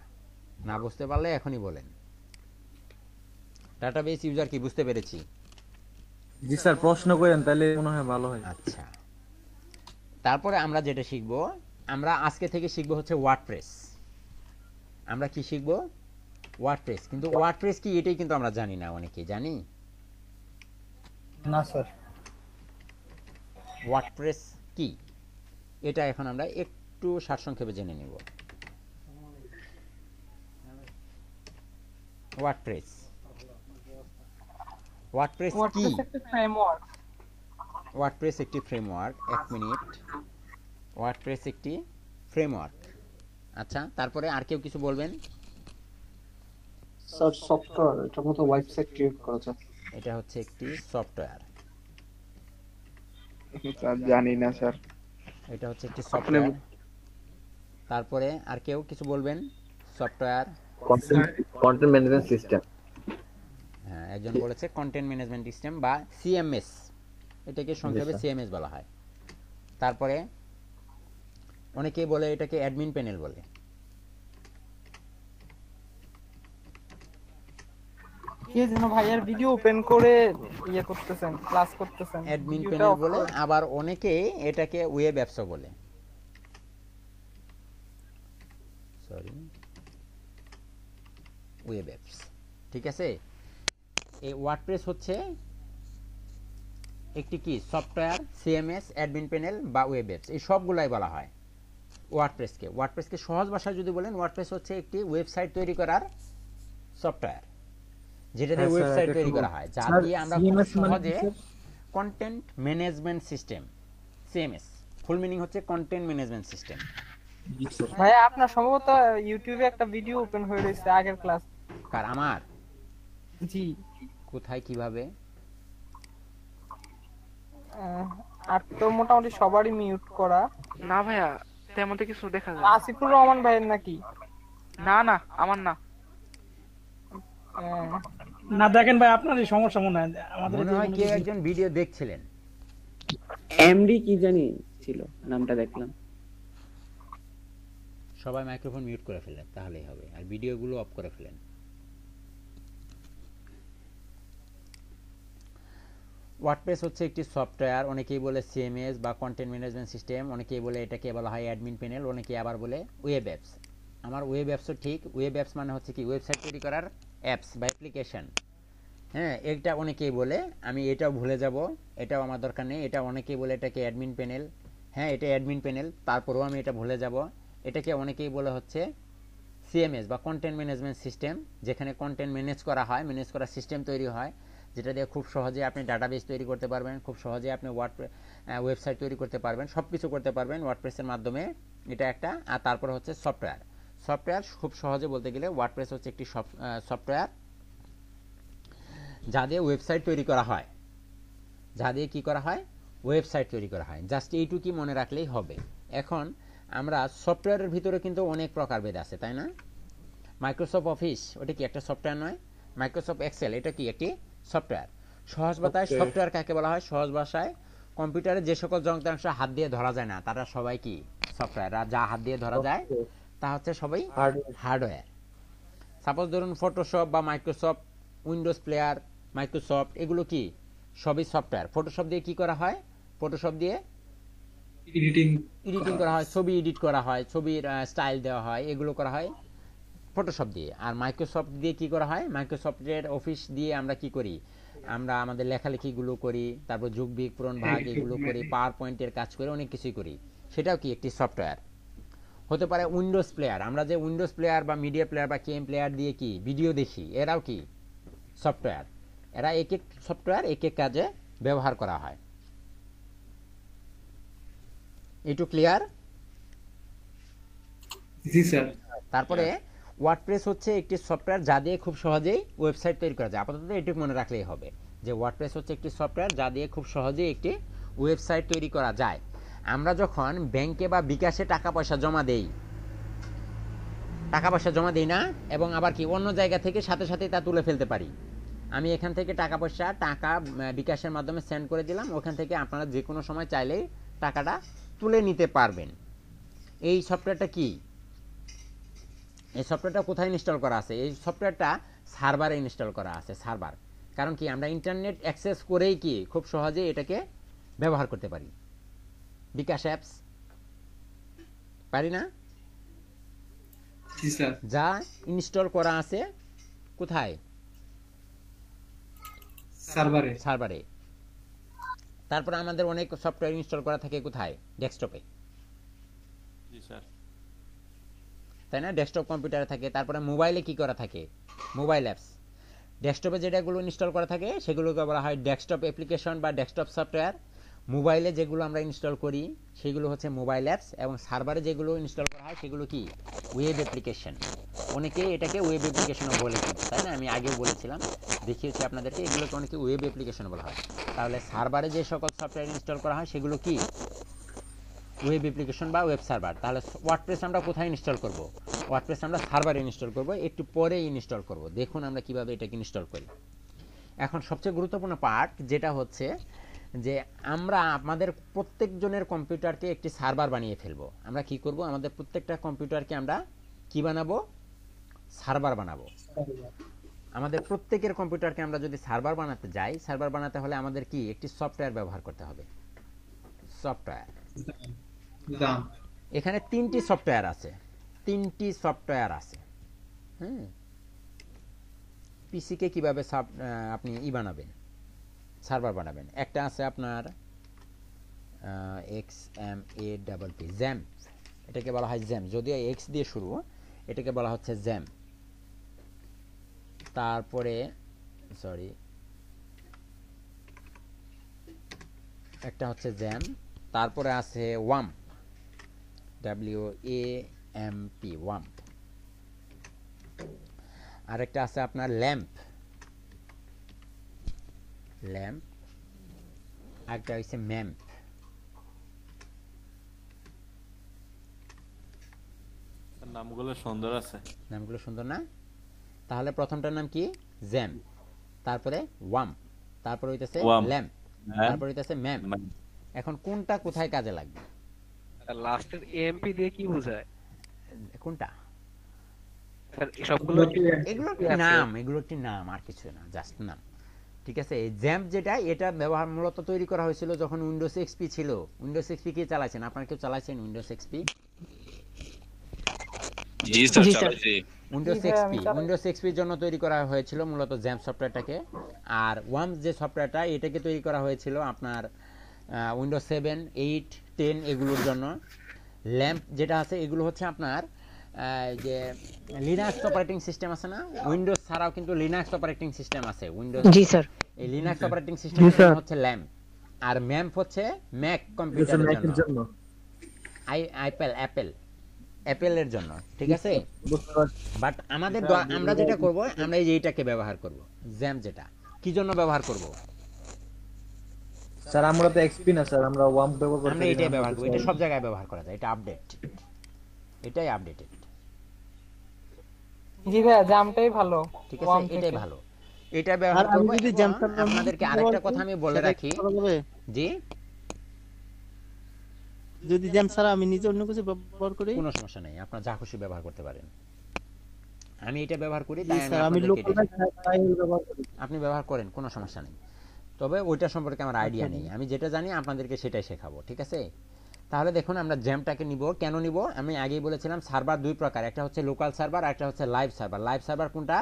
Speaker 1: না বুঝতে পারলে এখনই বলেন। ডাটাবেস ইউজার কি বুঝতে পেরেছি?
Speaker 9: জি স্যার, প্রশ্ন করেন তাহলে মনে হয় ভালো হয়।
Speaker 1: আচ্ছা, তারপরে আমরা যেটা শিখব, আমরা আজকে থেকে শিখব হচ্ছে ওয়ার্ডপ্রেস। আমরা কি শিখব? ওয়ার্ডপ্রেস। কিন্তু ওয়ার্ডপ্রেস কি এটাই কিন্তু আমরা জানি না, অনেকে জানি
Speaker 10: না স্যার।
Speaker 1: ওয়ার্ডপ্রেস কি এটা এখন আমরা একটু সারসংক্ষেপে জেনে নেব। ওয়ার্ডপ্রেস কি? ওয়ার্ডপ্রেস একটি ফ্রেমওয়ার্ক। এক মিনিট। ওয়ার্ডপ্রেস একটি ফ্রেমওয়ার্ক। আচ্ছা, তারপরে আর কেউ কিছু বলবেন?
Speaker 5: স্যার, সফটওয়্যার, এটার মতো ওয়েবসাইট ক্রিয়েট করা যায়।
Speaker 1: এটা হচ্ছে একটি সফটওয়্যার।
Speaker 13: স্যার জানি না স্যার।
Speaker 1: এটা হচ্ছে একটি সফটওয়্যার। তারপরে আর কেউ কিছু বলবেন? Software
Speaker 17: content management system.
Speaker 1: হ্যাঁ, একজন বলেছে কন্টেন্ট ম্যানেজমেন্ট সিস্টেম বা সিএমএস, এটাকে সংক্ষেপে সিএমএস বলা হয়। তারপরে অনেকেই বলে এটাকে অ্যাডমিন প্যানেল বলে।
Speaker 18: কে যেন ভাইয়ার ভিডিও ওপেন করে ইয়ে করতেছেন, ক্লাস করতেছেন,
Speaker 1: অ্যাডমিন প্যানেল বলে। আবার অনেকে এটাকে ওয়েব অ্যাপসও বলে। Sorry, web apps. ঠিক আছে? এই ওয়ার্ডপ্রেস হচ্ছে একটি কি সফটওয়্যার, সিএমএস, অ্যাডমিন প্যানেল বা ওয়েব অ্যাপস, এই সবগুলাই বলা হয় ওয়ার্ডপ্রেসকে। ওয়ার্ডপ্রেসকে সহজ ভাষায় যদি বলেন, ওয়ার্ডপ্রেস হচ্ছে একটি ওয়েবসাইট তৈরি করার সফটওয়্যার, যেটা দিয়ে ওয়েবসাইট তৈরি করা হয়, যা দিয়ে আমরা সহজে content management system, CMS full meaning হচ্ছে কন্টেন্ট ম্যানেজমেন্ট সিস্টেম।
Speaker 18: ভাইয়া আপনার সম্ভবত ইউটিউবে একটা ভিডিও ওপেন হয়ে রয়েছে আগের ক্লাস।
Speaker 1: কার? আমার?
Speaker 18: জি।
Speaker 1: কোথায়, কিভাবে?
Speaker 18: আর তো মোটামুটি সবারই মিউট করা।
Speaker 2: না ভাইয়া, তেমন তো কিছু দেখা যায়।
Speaker 18: আসিফুর রহমান ভাইয়ের নাকি?
Speaker 2: না না, আমার না।
Speaker 10: না দেখেন ভাই, আপনারই সমস্যা মনে হয়। আমাদের
Speaker 1: মনে হয় কেউ একজন ভিডিও দেখছিলেন।
Speaker 11: এমডি কি জানি ছিল নামটা, দেখলাম।
Speaker 1: সবাই মাইক্রোফোন মিউট করে ফেলেন, তাহলেই হবে, আর ভিডিওগুলো অফ করে ফেলেন। ওয়ার্ডপ্রেস হচ্ছে একটি সফটওয়্যার, অনেকেই বলে সিএমএস বা কন্টেন্ট ম্যানেজমেন্ট সিস্টেম, অনেকেই বলে এটাকে বলা হয় অ্যাডমিন প্যানেল, অনেকেই আবার বলে ওয়েব অ্যাপস। আমার ওয়েব অ্যাপসও ঠিক। ওয়েব অ্যাপস মানে হচ্ছে কি ওয়েবসাইট তৈরি করার অ্যাপস বা অ্যাপ্লিকেশন। হ্যাঁ, এটা অনেকেই বলে, আমি এটাও ভুলে যাব, এটাও আমার দরকার নেই। এটা অনেকেই বলে এটাকে অ্যাডমিন প্যানেল। হ্যাঁ, এটা অ্যাডমিন প্যানেল, তারপরেও আমি এটা ভুলে যাব। এটাকে অনেকেই বলে হচ্ছে সিএমএস বা কন্টেন্ট ম্যানেজমেন্ট সিস্টেম, যেখানে কন্টেন্ট ম্যানেজ করা হয়, ম্যানেজ করার সিস্টেম তৈরি হয়। যেটা দিয়ে খুব সহজে আপনি ডাটাবেস তৈরি করতে পারবেন, খুব সহজে আপনি ওয়েবসাইট তৈরি করতে পারবেন, সব কিছু করতে পারবেন ওয়ার্ডপ্রেসের মাধ্যমে। এটা একটা। আর তারপরে হচ্ছে সফটওয়্যার খুব সহজে বলতে গেলে ওয়ার্ডপ্রেস হচ্ছে একটি সফটওয়্যার যা দিয়ে ওয়েবসাইট তৈরি করা হয়, যা দিয়ে কি করা হয়, ওয়েবসাইট তৈরি করা হয়। জাস্ট এইটুকুই মনে রাখলেই হবে। এখন আমরা সফটওয়্যারের ভিতরে কিন্তু অনেক প্রকারভেদ আছে, তাই না? মাইক্রোসফট অফিস ওটা কি একটা সফটওয়্যার নয়? মাইক্রোসফট এক্সেল এটা কি একটি সফটওয়্যার। সহজ ভাষায় সফটওয়্যার কাকে বলা হয়? সহজ ভাষায় কম্পিউটারে যে সকল যন্ত্রাংশ হাত দিয়ে ধরা যায় না তারা সবাই কি সফটওয়্যার। আর যা হাত দিয়ে ধরা যায় তা হচ্ছে সবাই হার্ডওয়্যার। সাপোজ ধরুন ফটোশপ বা মাইক্রোসফট উইন্ডোজ প্লেয়ার, মাইক্রোসফট এগুলো কি সবই সফটওয়্যার। ফটোশপ দিয়ে কি করা হয়? ফটোশপ দিয়ে এডিটিং করা হয়, ছবি এডিট করা হয়, ছবির স্টাইল দেওয়া হয়, এগুলো করা হয় ফটোশপ দিয়ে। আর মাইক্রোসফট দিয়ে কি করা হয়? মাইক্রোসফটের অফিস দিয়ে আমরা কি করি? আমরা আমাদের লেখালেখিগুলো করি, তারপর যোগ বিয়োগ পূরণ ভাগ এগুলো করি, পাওয়ার পয়েন্টের কাজ করে অনেক কিছুই করি, সেটাও কি একটি সফটওয়্যার। হতে পারে উইন্ডোজ প্লেয়ার, আমরা যে উইন্ডোজ প্লেয়ার বা মিডিয়া প্লেয়ার বা কেম প্লেয়ার দিয়ে কি ভিডিও দেখি, এরাও কি সফটওয়্যার। এরা এক এক সফটওয়্যার এক এক কাজে ব্যবহার করা হয়। একটু ক্লিয়ার?
Speaker 5: জি স্যার।
Speaker 1: তারপরে ওয়ার্ডপ্রেস হচ্ছে একটি সফটওয়্যার যা দিয়ে খুব সহজেই ওয়েবসাইট তৈরি করা যায়। আপাতত এটুকু মনে রাখলেই হবে যে ওয়ার্ডপ্রেস হচ্ছে একটি সফটওয়্যার যা দিয়ে খুব সহজেই একটি ওয়েবসাইট তৈরি করা যায়। আমরা যখন ব্যাংকে বা বিকাশে টাকা পয়সা জমা দেই না, এবং আবার কি অন্য জায়গা থেকে সাথে সাথে তা তুলে ফেলতে পারি। আমি এখান থেকে টাকা বিকাশের মাধ্যমে সেন্ড করে দিলাম, ওখান থেকে আপনারা যে কোনো সময় চাইলেই টাকাটা তুলে নিতে পারবেন। এই সফটওয়্যারটা কি? এই সফটওয়্যারটা কোথায় ইনস্টল করা আছে? এই সফটওয়্যারটা সার্ভারে ইনস্টল করা আছে। সার্ভার কারণ কি আমরা ইন্টারনেট অ্যাক্সেস করেই কি খুব সহজে এটাকে ব্যবহার করতে পারি। বিকাশ অ্যাপস পারি না? যা ইনস্টল করা আছে কোথায়? সার্ভারে। তারপরে আমাদের অনেক সফটওয়্যার ইনস্টল করা থাকে কোথায়? ডেস্কটপে, তাই না? ডেস্কটপ কম্পিউটারে থাকে। তারপরে মোবাইলে কি করা থাকে? Mobile apps. ডেস্কটপে যেটাগুলো ইনস্টল করা থাকে সেগুলোকে বলা হয় ডেস্কটপ অ্যাপ্লিকেশন বা ডেস্কটপ সফটওয়্যার। মোবাইলে যেগুলো আমরা ইনস্টল করি সেগুলো হচ্ছে মোবাইল অ্যাপস, এবং সার্ভারে যেগুলো ইনস্টল করা হয় সেগুলো কি ওয়েব অ্যাপ্লিকেশন। অনেকে এটাকে ওয়েব অ্যাপ্লিকেশনও বলে, তাই না? আমি আগেও বলেছিলাম, দেখিয়েছি আপনাদেরকে, এগুলোকে অনেকে ওয়েব অ্যাপ্লিকেশন বলা হয়। তাহলে সার্ভারে যে সকল সফটওয়্যার ইনস্টল করা হয় সেগুলো কি ওয়েব অ্যাপ্লিকেশন বা ওয়েব সার্ভার। তাহলে ওয়ার্ডপ্রেস আমরা কোথায় ইনস্টল করব? ওয়ার্ডপ্রেস আমরা সার্ভারে ইনস্টল করব, একটু পরে ইনস্টল করব। দেখুন আমরা কিভাবে এটাকে ইনস্টল করি। এখন সবচেয়ে গুরুত্বপূর্ণ পার্ট যেটা হচ্ছে যে আমরা আমাদের প্রত্যেকজনের কম্পিউটারকে একটি সার্ভার বানিয়ে ফেলবো। আমরা কি করব? আমাদের প্রত্যেকটা কম্পিউটারকে আমরা কি বানাবো? সার্ভার বানাবো। আমাদের প্রত্যেকের কম্পিউটারকে আমরা যদি সার্ভার বানাতে যাই, সার্ভার বানাতে হলে আমাদের কি একটি সফটওয়্যার ব্যবহার করতে হবে। সফটওয়্যার, এখানে তিনটি সফটওয়্যার আছে। পিসি কে কিভাবে আপনি বানাবেন, সার্ভার বানাবেন? একটা আছে আপনার XMAPP, জ্যাম, এটাকে বলা হয় জ্যাম, যদিও এক্স দিয়ে শুরু, এটাকে বলা হচ্ছে জ্যাম। তারপরে একটা হচ্ছে জ্যাম, তারপরে আছে ওয়াম্প, WAMP, ওয়াম্প। আরেকটা আছে আপনার ল্যাম্প, আরেকটা হচ্ছে ম্যাম্প।
Speaker 16: নামগুলো সুন্দর আছে,
Speaker 1: নামগুলো সুন্দর না? তাহলে প্রথমটার নাম কি? জ্যাম, তারপরে ওয়াম্প, তারপরে হইতেছে ল্যাম্প, তারপরে হইতেছে ম্যাম্প। এখন কোনটা কোথায় কাজে লাগবে?
Speaker 6: লাস্টের এমপি দিয়ে কি বোঝায়?
Speaker 1: কোনটা?
Speaker 6: সবগুলো
Speaker 1: এগুলো একটি নাম, আর কিছু না, জাস্ট নাম। ঠিক আছে? এই জ্যাম্প যেটা, এটা ব্যবহার মূলত তৈরি করা হয়েছিল যখন উইন্ডোজ এক্সপি ছিল। উইন্ডোজ এক্সপি কে চালাচ্ছেন? আপনারা কেউ চালাচ্ছেন উইন্ডোজ এক্সপি?
Speaker 19: জি স্যার, চালাচ্ছি।
Speaker 1: উইন্ডোজ এক্সপির জন্য তৈরি করা হয়েছিল মূলত জ্যাম্প সফটওয়্যারটাকে। আর ওয়াম্প যে সফটওয়্যারটা, এটাকে তৈরি করা হয়েছিল আপনার উইন্ডোজ 7, 8, 10 এগুলোর জন্য। ল্যাম্প যেটা আছে এগুলো হচ্ছে আপনার যে লিনাক্স অপারেটিং সিস্টেম আছে না, উইন্ডোজ ছাড়াও কিন্তু লিনাক্স অপারেটিং সিস্টেম আছে। উইন্ডোজ,
Speaker 12: জি স্যার,
Speaker 1: এই লিনাক্স অপারেটিং
Speaker 15: জি,
Speaker 1: সিস্টেমের
Speaker 15: স্যার।
Speaker 1: জন্য হচ্ছে ল্যাম্প, আর ম্যাম্প হচ্ছে ম্যাক কম্পিউটারের
Speaker 15: ম্যাকের
Speaker 1: জন্য,
Speaker 15: জন্য
Speaker 1: অ্যাপেলের জন্য, ঠিক আছে? বাট আমরা যেটা করব, আমরা এইটাকে ব্যবহার করব, জ্যাম। যেটা কি জন্য ব্যবহার করব?
Speaker 9: স্যার আমরা তো এক্সপি না স্যার, আমরা ওয়াম ব্যবহার করতে
Speaker 1: আমরা এটাই ব্যবহার করব, এটা সব জায়গায় ব্যবহার করা যায়, এটা আপডেট, এটাই আপডেটেড,
Speaker 18: জি ভাইয়া জামটাই ভালো,
Speaker 1: ঠিক
Speaker 18: ওয়াম
Speaker 1: আছে? এটাই
Speaker 18: থেকে।
Speaker 1: ভালো, এটা ব্যবহার
Speaker 7: আর আমি
Speaker 1: করব।
Speaker 7: যদি
Speaker 1: এবং
Speaker 7: জ্যাম সার্ভার
Speaker 1: আপনাদেরকে আরেকটা কথা আমি বলে রাখি, জি,
Speaker 7: যদি জ্যাম ছাড়া আমি নিজে অন্য কিছু ব্যবহার করি,
Speaker 1: কোনো সমস্যা নাই, আপনারা যা খুশি ব্যবহার করতে পারেন। আমি এটা ব্যবহার করি,
Speaker 7: জি
Speaker 1: তাই
Speaker 7: স্যার, আমি
Speaker 1: আপনাদেরকে
Speaker 7: লোকাল
Speaker 1: এটা-
Speaker 7: ফাইল ব্যবহার করি।
Speaker 1: আপনি ব্যবহার করেন, কোনো সমস্যা নেই, তবে ওইটা সম্পর্কে আমার আইডিয়া নেই। আমি যেটা জানি আপনাদেরকে সেটাই শেখাবো, ঠিক আছে? তাহলে দেখুন, আমরা জ্যামটাকে নিব, কেন নিব? আমি আগেই বলেছিলাম সার্ভার দুই প্রকার, একটা হচ্ছে লোকাল সার্ভার, আর একটা হচ্ছে লাইভ সার্ভার। লাইভ সার্ভার কোনটা?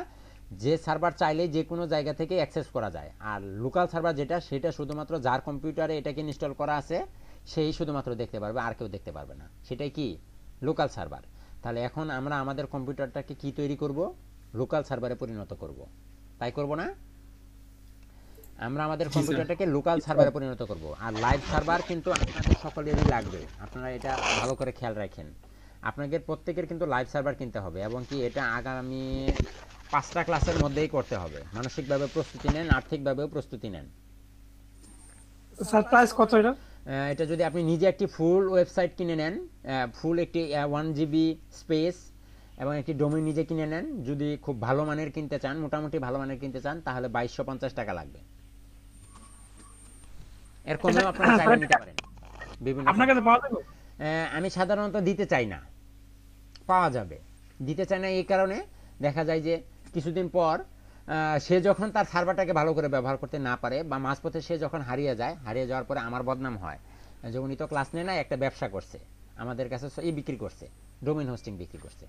Speaker 1: যে সার্ভার চাইলে যে কোনো জায়গা থেকে অ্যাক্সেস করা যায়। আর লোকাল সার্ভার যেটা, সেটা শুধুমাত্র যার কম্পিউটারে এটাকে ইনস্টল করা আছে সেই শুধুমাত্র দেখতে পারবে, আর কেউ দেখতে পারবে না। সেটাই কি লোকাল সার্ভার। তাহলে এখন আমরা আমাদের কম্পিউটারটাকে কি তৈরি করব? লোকাল সার্ভারে পরিণত করব, তাই করব না? আমরা আমাদের কম্পিউটারটাকে লোকাল সার্ভারে পরিণত করব। আর লাইভ সার্ভার কিন্তু আপনাদের সকলেরই লাগবে, আপনারা এটা ভালো করে খেয়াল রাখেন। আপনাদের প্রত্যেকের কিন্তু লাইভ সার্ভার কিনতে হবে, এবং কি এটা আগামী 5টা ক্লাসের মধ্যেই করতে হবে। মানসিকভাবে প্রস্তুতি নেন, আর্থিকভাবেও প্রস্তুতি নেন।
Speaker 10: স্যার প্রাইস কত এটা?
Speaker 1: এটা যদি আপনি নিজে একটি ফুল ওয়েবসাইট কিনে নেন, ফুল একটি 1 GB স্পেস এবং একটি ডোমেইন নিজে কিনে নেন, যদি খুব ভালো মানের কিনতে চান, মোটামুটি ভালো মানের কিনতে চান, তাহলে 2250 টাকা লাগবে। এর কমেও আপনারা চাইলে নিতে পারেন। বিভিন্ন
Speaker 10: আপনার কাছে পাওয়া যাবে?
Speaker 1: আমি সাধারণত দিতে চাই না, পাওয়া যাবে। দিতে চাই না এই কারণে, দেখা যায় যে কিছুদিন পর সে যখন তার সার্ভারটাকে ভালো করে ব্যবহার করতে না পারে, বা মাঝপথে সে যখন হারিয়ে যায়, হারিয়ে যাওয়ার পরে আমার বদনাম হয় যে উনি তো ক্লাস নেয় না, একটা ব্যবসা করছে, আমাদের কাছে এই বিক্রি করছে, ডোমেইন হোস্টিং বিক্রি করছে।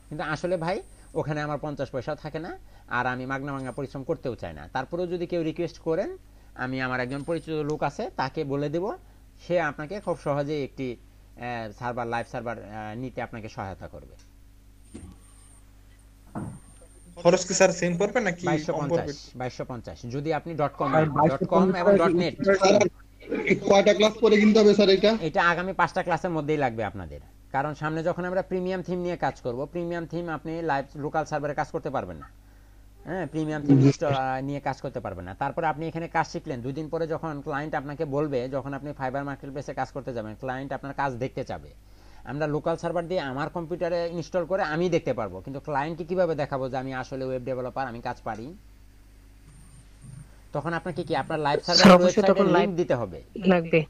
Speaker 1: কিন্তু আসলে ভাই ওখানে আমার 50 পয়সাও থাকে না, আর আমি মাগনা পরিশ্রম করতেও চাই না। তারপরেও যদি কেউ রিকোয়েস্ট করেন, আমি আমার একজন পরিচিত লোক আছে, তাকে বলে দেব, সে আপনাকে খুব সহজেই একটি সার্ভার, লাইভ সার্ভার নিতে আপনাকে সহায়তা করবে।
Speaker 19: খরচ কি স্যার সেম পড়বে নাকি
Speaker 1: 2250 যদি আপনি .com এবং .net।
Speaker 4: কয়টা ক্লাস পরে কিনতে হবে স্যার এটা?
Speaker 1: এটা আগামী 5টা ক্লাসের মধ্যেই লাগবে আপনাদের, কারণ সামনে যখন আমরা প্রিমিয়াম থিম নিয়ে কাজ করব, প্রিমিয়াম থিম আপনি লাইভ লোকাল সার্ভারে কাজ করতে পারবেন না। হ্যাঁ, প্রিমিয়াম থিম নিয়ে কাজ করতে পারবেন না। তারপরে আপনি এখানে কাজ শিখলেন, 2 দিন পরে যখন ক্লায়েন্ট আপনাকে বলবে, যখন আপনি ফাইবার মার্কেটপ্লেসে কাজ করতে যাবেন, ক্লায়েন্ট আপনার কাজ দেখতে চাবে। আমরা লোকাল সার্ভার দিয়ে আমার কম্পিউটারে ইনস্টল করে আমি দেখতে পারবো, কিন্তু ক্লায়েন্টকে কিভাবে দেখাবো যে আমি আসলে ওয়েব ডেভেলপার, আমি কাজ পারি? তখন আপনাকে কি আপনার লাইভ সার্ভারের ওয়েবসাইটে লিংক দিতে হবে,
Speaker 12: লাগবে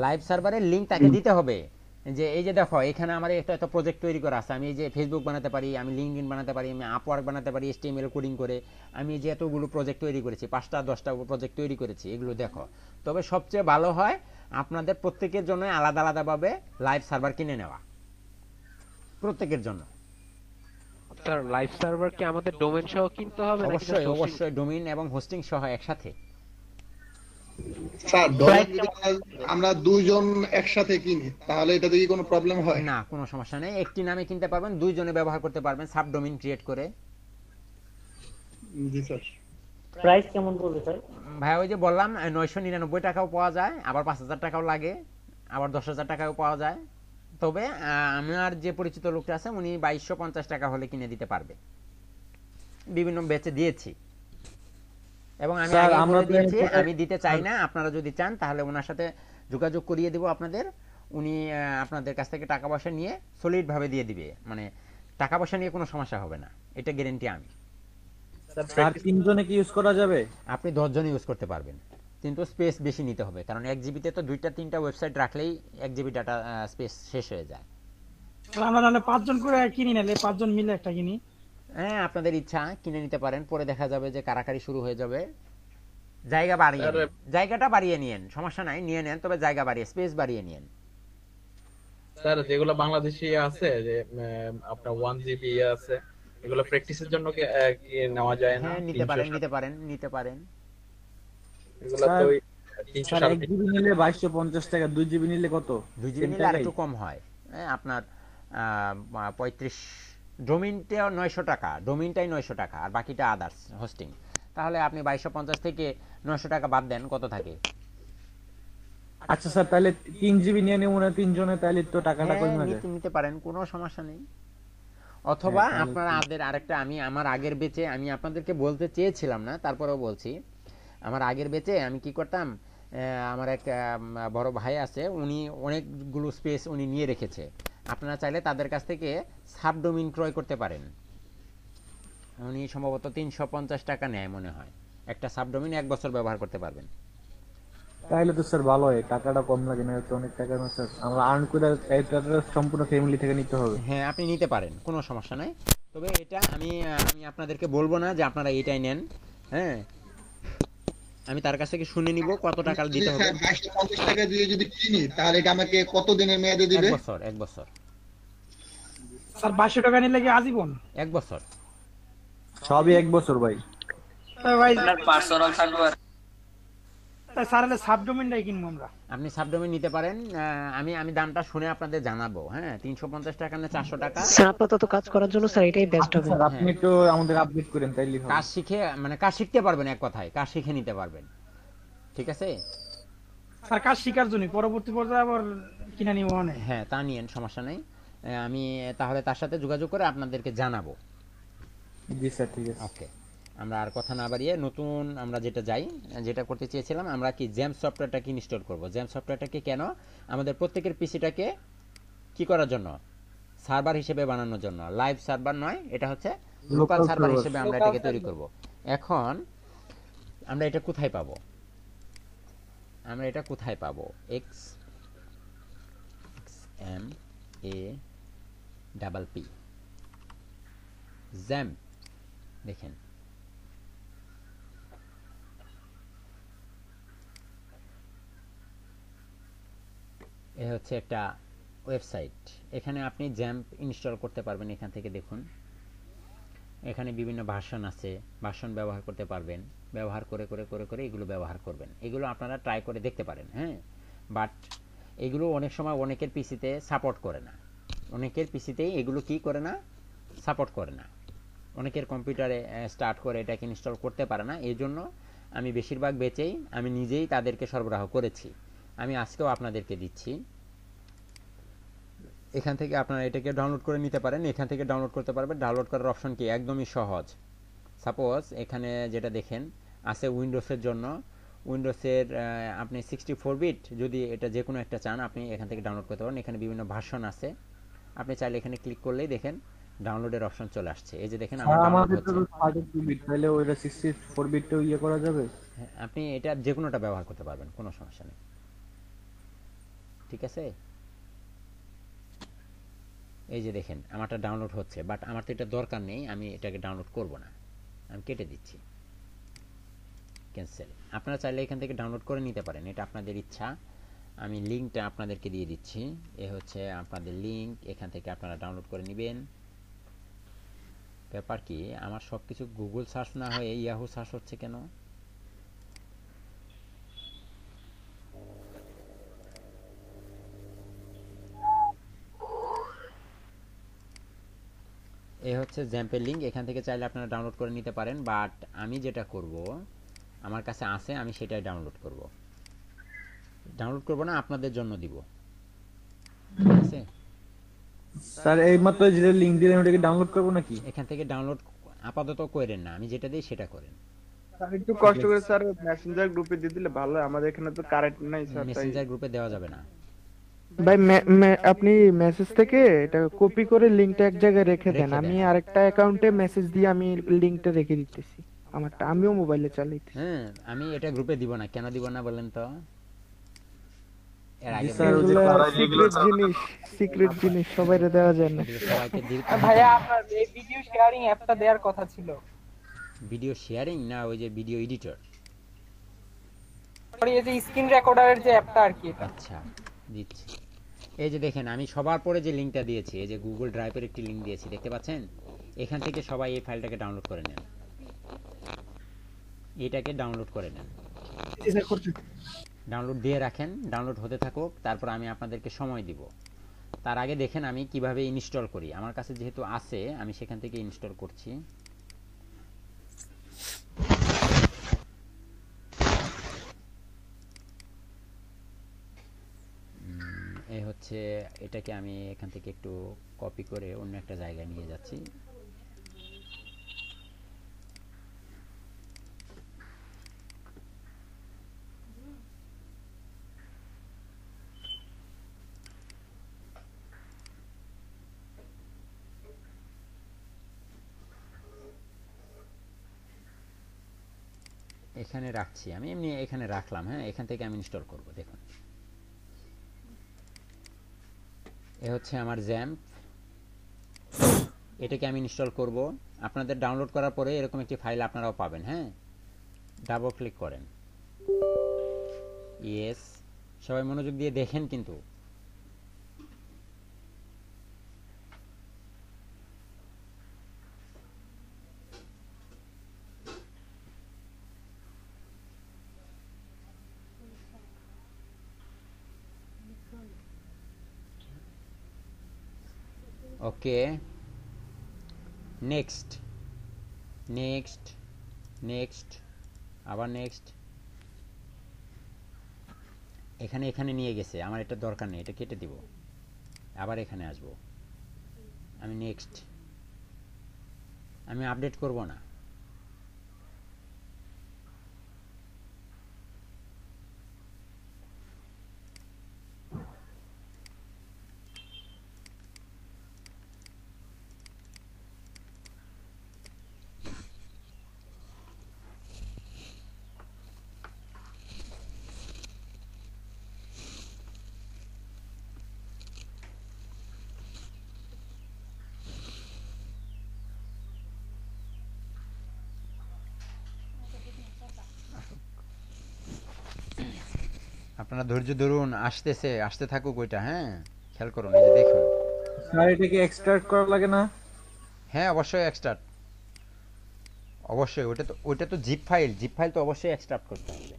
Speaker 1: লাইভ সার্ভারের লিংক তাকে দিতে হবে, যে এই যে দেখো এখানে আমার একটা প্রজেক্ট তৈরি করা আছে, আমি এই যে ফেসবুক বানাতে পারি, আমি লিঙ্কডইন বানাতে পারি, আমি আপওয়ার্ক বানাতে পারি HTML কোডিং করে, আমি যে এতগুলো প্রজেক্ট তৈরি করেছি, 5টা 10টা প্রজেক্ট তৈরি করেছি, এগুলো দেখো। তবে সবচেয়ে ভালো হয় আপনাদের প্রত্যেকের জন্য আলাদা আলাদাভাবে লাইভ সার্ভার কিনে নেওয়া, প্রত্যেকের জন্য।
Speaker 6: স্যার লাইভ সার্ভার কি আমাদের ডোমেইন সহ কিনতে হবে নাকি?
Speaker 1: অবশ্যই অবশ্যই, ডোমেইন এবং হোস্টিং সহ একসাথে।
Speaker 4: স্যার ডোমেইন যদি আমরা দুইজন একসাথে কিনি, তাহলে এটাতে কি কোনো প্রবলেম হয়?
Speaker 1: না, কোনো সমস্যা নেই, একটি নামে কিনতে পারবেন, দুইজনে ব্যবহার করতে পারবেন, সাব ডোমেইন ক্রিয়েট করে।
Speaker 4: জি স্যার।
Speaker 3: প্রাইস কেমন পড়বে স্যার?
Speaker 1: ভাই ওই যে বললাম 999 টাকাও পাওয়া যায়, আবার 5000 টাকাও লাগে, আবার 10,000 টাকাও পাওয়া যায়। তবে আমার যে পরিচিত লোকটা আছে, উনি 2250 টাকা হলে কিনে দিতে পারবে, বিভিন্ন বেচে দিয়েছি। এবং আমি দিয়েছি, আমি দিতে চাই না, আপনারা যদি চান তাহলে ওনার সাথে যোগাযোগ করিয়ে দেব আপনাদের, উনি আপনাদের কাছ থেকে টাকা পয়সা নিয়ে সলিড ভাবে দিয়ে দিবে, মানে টাকা পয়সা নিয়ে কোনো সমস্যা হবে না, এটা গ্যারান্টি আমি।
Speaker 9: স্যার 3 জনে কি ইউজ করা যাবে?
Speaker 1: আপনি 10 জন ইউজ করতে পারবেন, কিন্তু স্পেস বেশি নিতে হবে, কারণ 1 GB তে তো 2টা 3টা ওয়েবসাইট রাখলেই 1 GB ডাটা স্পেস শেষ হয়ে যায়।
Speaker 10: আমরা তাহলে 5 জন করে কিনি, নালে 5 জন মিলে একটা কিনি।
Speaker 1: হ্যাঁ, আপনাদের ইচ্ছা, কিনে নিতে পারেন, পরে দেখা যাবে যে কারাকারি শুরু হয়ে যাবে। জায়গাটা বাড়িয়ে নিয়েন, সমস্যা নাই, নিয়ে নেন, তবে জায়গা বাড়িয়ে, স্পেস বাড়িয়ে নিয়েন।
Speaker 19: স্যার যেগুলো বাংলাদেশি আছে, যে আপনার 1 GB আছে, এগুলো প্র্যাকটিসের জন্য কি নেওয়া যায় না?
Speaker 1: হ্যাঁ, নিতে পারেন।
Speaker 19: এগুলো তো
Speaker 9: 300 1 GB নিলে 2250 টাকা, 2 GB নিলে কত?
Speaker 1: 2 GB নিলে আরেকটু কম হয়, আপনার 35 ডোমেইনটা 900 টাকা, ডোমেইনটাই 900 টাকা আর বাকিটা আদার্স হোস্টিং। তাহলে আপনি 2250 থেকে 900 টাকা বাদ দেন, কত থাকে?
Speaker 9: আচ্ছা স্যার, তাহলে 3 জিবি নিয়ে নেব না তিনজনে, তাহলে তো টাকাটা কমে যাবে।
Speaker 1: নিতে পারেন, কোনো সমস্যা নেই। অথবা আপনারা আরেকটা, আমি আমার আগের বেচে আমি আপনাদেরকে বলতে চেয়েছিলাম না, তারপরেও বলছি। আমার আগের বেচে আমি কি করতাম, আমার এক বড় ভাই আছে, উনি অনেকগুলো স্পেস উনি নিয়ে রেখেছে। আপনারা চাইলে তাদের কাছ থেকে সাবডোমিন ক্রয় করতে পারেন। উনি সম্ভবত 350 টাকা নেয় মনে হয়, একটা সাবডোমিন 1 বছর ব্যবহার করতে পারবেন।
Speaker 9: তাহলে তো স্যার ভালো হয়, টাকাটা কম লাগে না, তো অনেক টাকা না স্যার, আমরা আর্ন করে এটা সম্পূর্ণ ফ্যামিলি থেকে নিতে হবে।
Speaker 1: হ্যাঁ, আপনি নিতে পারেন, কোনো সমস্যা নাই। তবে এটা আমি আপনাদেরকে বলবো না যে আপনারা এটাই নেন। হ্যাঁ, আমি তার কাছ থেকে শুনে নিব কত টাকা দিতে হবে।
Speaker 4: 2250 টাকা দিয়ে যদি কিনি তাহলে এটা আমাকে কত দিনের মেয়াদে দিবে?
Speaker 1: 1 বছর।
Speaker 10: স্যার 2200 টাকা নিলে কি আজীবন?
Speaker 1: 1 বছর
Speaker 9: সবই 1 বছর ভাই।
Speaker 10: ভাই
Speaker 14: পার্সোনাল থাকবে।
Speaker 10: স্যার হলে সাবডোমেইনটাই কিনবো আমরা।
Speaker 1: আপনি সাবডোমেইন নিতে পারেন। আমি দামটা শুনে আপনাদের জানাবো। হ্যাঁ, 350 টাকা না 400 টাকা।
Speaker 12: স্যার আপাতত কাজ করার জন্য স্যার এটাই বেস্ট হবে।
Speaker 9: স্যার আপনি একটু আমাদের আপডেট করেন তাইলে হবে।
Speaker 1: কাজ শিখে, মানে কাজ শিখতে পারবেন, এক কথায় কাজ শিখে নিতে পারবেন। ঠিক আছে
Speaker 10: স্যার, কাজ শিখার জন্য পরবর্তী পর্যায়ে আবার কিনে নিব মানে।
Speaker 1: হ্যাঁ, তা নিয়েন, সমস্যা নেই। আমি তাহলে তার সাথে যোগাযোগ করে আপনাদেরকে জানাবো।
Speaker 9: জি স্যার, ঠিক আছে।
Speaker 1: ওকে, আমরা আর কথা না বাড়িয়ে নতুন আমরা যেটা করতে চেয়েছিলাম, আমরা কি জেমস সফটওয়্যারটাকে ইনস্টল করব। জেমস সফটওয়্যারটাকে কেন? আমাদের প্রত্যেকের পিসিটাকে কি করার জন্য? সার্ভার হিসেবে বানানোর জন্য। লাইভ সার্ভার নয়, এটা হচ্ছে লোকাল সার্ভার হিসেবে আমরা এটাকে তৈরি করব। এখন আমরা এটা কোথায় পাবো? XAMPP জ্যাম্প, দেখেন এ হচ্ছে একটা ওয়েবসাইট। এখানে আপনি জ্যাম্প ইনস্টল করতে পারবেন। এখান থেকে দেখুন, এখানে বিভিন্ন ভার্সন আছে, ভার্সন ব্যবহার করতে পারবেন। ব্যবহার করে এগুলো ব্যবহার করবেন। এগুলো আপনারা ট্রাই করে দেখতে পারেন। হ্যাঁ, বাট এগুলো অনেক সময় অনেকের পিসিতে সাপোর্ট করে না। অনেকের পিসিতেই এগুলো কি করে না, সাপোর্ট করে না। অনেকের কম্পিউটারে স্টার্ট করে এটাকে ইনস্টল করতে পারে না। এই জন্য আমি বেশিরভাগ বেচেই আমি নিজেই তাদেরকে সরবরাহ করেছি। আমি আজকেও আপনাদেরকে দিচ্ছি। এখান থেকে আপনারা এটাকে ডাউনলোড করে নিতে পারেন। এখান থেকে ডাউনলোড করতে পারবেন। ডাউনলোড করার অপশন কি, একদমই সহজ। সাপোজ এখানে যেটা দেখেন আছে উইন্ডোজের জন্য, উইন্ডোজের আপনি 64 বিট যদি এটা যে কোনো একটা চান, আপনি এখান থেকে ডাউনলোড করতে পারেন। এখানে বিভিন্ন ভার্সন আছে, আপনি চাইলে এখানে ক্লিক করলেই দেখেন ডাউনলোডের অপশন চলে আসছে। এই যে দেখেন আমার ডাউনলোড হচ্ছে।
Speaker 9: 32 বিট, তাহলে ওইটা 64 বিটটাও ইয়ে করা যাবে?
Speaker 1: আপনি এটা যে কোনোটা ব্যবহার করতে পারবেন, কোনো সমস্যা নেই। ঠিক আছে, এই যে দেখেন আমারটা ডাউনলোড হচ্ছে, বাট আমার তো এটা দরকার নেই, আমি এটাকে ডাউনলোড করব না, আমি কেটে দিচ্ছি, ক্যান্সেল। আপনারা চাইলে এখান থেকে ডাউনলোড করে নিতে পারেন, এটা আপনাদের ইচ্ছা। আমি লিঙ্কটা আপনাদেরকে দিয়ে দিচ্ছি। এ হচ্ছে আপনাদের লিঙ্ক, এখান থেকে আপনারা ডাউনলোড করে নেবেন। ব্যাপার কি, আমার সবকিছু গুগল সার্চ না হয়ে ইয়াহু সার্চ হচ্ছে কেন? এই হচ্ছে জ্যাম্পের লিঙ্ক, এখান থেকে চাইলে আপনারা ডাউনলোড করে নিতে পারেন। বাট আমি যেটা করব, আমার কাছে আছে, আমি সেটাই ডাউনলোড করব। ডাউনলোড করব না, আপনাদের জন্য দিব। ঠিক আছে
Speaker 9: স্যার, এই মাত্র যে লিংক দিলেন ওটাকে ডাউনলোড করব নাকি?
Speaker 1: এখান থেকে ডাউনলোড আপাতত করেন না, আমি যেটা দিই সেটা করেন।
Speaker 13: স্যার একটু কষ্ট করে স্যার মেসেঞ্জার গ্রুপে দিয়ে দিলে ভালো হয়, আমাদের এখানে তো কারেন্ট নাই স্যার।
Speaker 1: মেসেঞ্জার গ্রুপে দেওয়া যাবে না
Speaker 18: ভাই। আপনি মেসেজ থেকে এটা কপি করে লিংকটা এক জায়গায় রেখে দেন, আমি আরেকটা অ্যাকাউন্টে মেসেজ দিয়ে আমি লিংকটা রেখে দিতেছি আমারটা, আমিও মোবাইলে চালাইতেছি।
Speaker 1: হ্যাঁ, আমি এটা গ্রুপে দিব না, কেন দিব না বলেন তো? এর আগে
Speaker 18: সিক্রেট জিনিস সবাইরে দেওয়া যায় না।
Speaker 10: ভাইয়া আপনার এই ভিডিও শেয়ারিং অ্যাপটা দেওয়ার কথা ছিল।
Speaker 1: ভিডিও শেয়ারিং না, ওই যে ভিডিও এডিটর,
Speaker 10: সরি এই যে স্ক্রিন রেকর্ডারের যে অ্যাপটা আর কি।
Speaker 1: আচ্ছা, দিচ্ছি। এই যে দেখেন আমি সবার পরে যে লিংকটা দিয়েছি, এই যে গুগল ড্রাইভের একটি লিংক দিয়েছি, দেখতে পাচ্ছেন? এখান থেকে সবাই এই ফাইলটাকে ডাউনলোড করে নেন, এটাকে ডাউনলোড করে নেন, ডাউনলোড দিয়ে রাখেন, ডাউনলোড হতে থাকুক। তারপর আমি আপনাদেরকে সময় দিব, তার আগে দেখেন আমি কিভাবে ইনস্টল করি। আমার কাছে যেহেতু আছে আমি সেখান থেকে ইনস্টল করছি। এই হচ্ছে, এটাকে আমি এখান থেকে একটু কপি করে অন্য একটা জায়গায় নিয়ে যাচ্ছি। এখানে রাখছি আমি, এমনি এখানে রাখলাম। হ্যাঁ, এখান থেকে আমি ইনস্টল করব। দেখুন এ হচ্ছে আমার জ্যাম্প, এটাকে আমি ইনস্টল করব। আপনাদের ডাউনলোড করার পরে এরকম একটি ফাইল আপনারাও পাবেন। হ্যাঁ, ডাবল ক্লিক করেন। ইয়েস, সবাই মনোযোগ দিয়ে দেখেন কিন্তু। ওকে, নেক্সট নেক্সট নেক্সট, আবার নেক্সট। এখানে এখানে নিয়ে গেছে, আমার এটা দরকার নেই, এটা কেটে দিব। আবার এখানে আসব আমি, নেক্সট। আমি আপডেট করব না। আপনারা ধৈর্য ধরুন, আসতেছে, আসতে থাকুক ওইটা। হ্যাঁ, খেয়াল করুন, এই যে দেখুন।
Speaker 9: স্যার এটা কি এক্সট্রাক্ট করা লাগে না?
Speaker 1: হ্যাঁ, অবশ্যই এক্সট্রাক্ট, অবশ্যই। ওইটা তো জিপ ফাইল, জিপ ফাইল তো অবশ্যই এক্সট্রাক্ট করতে হবে।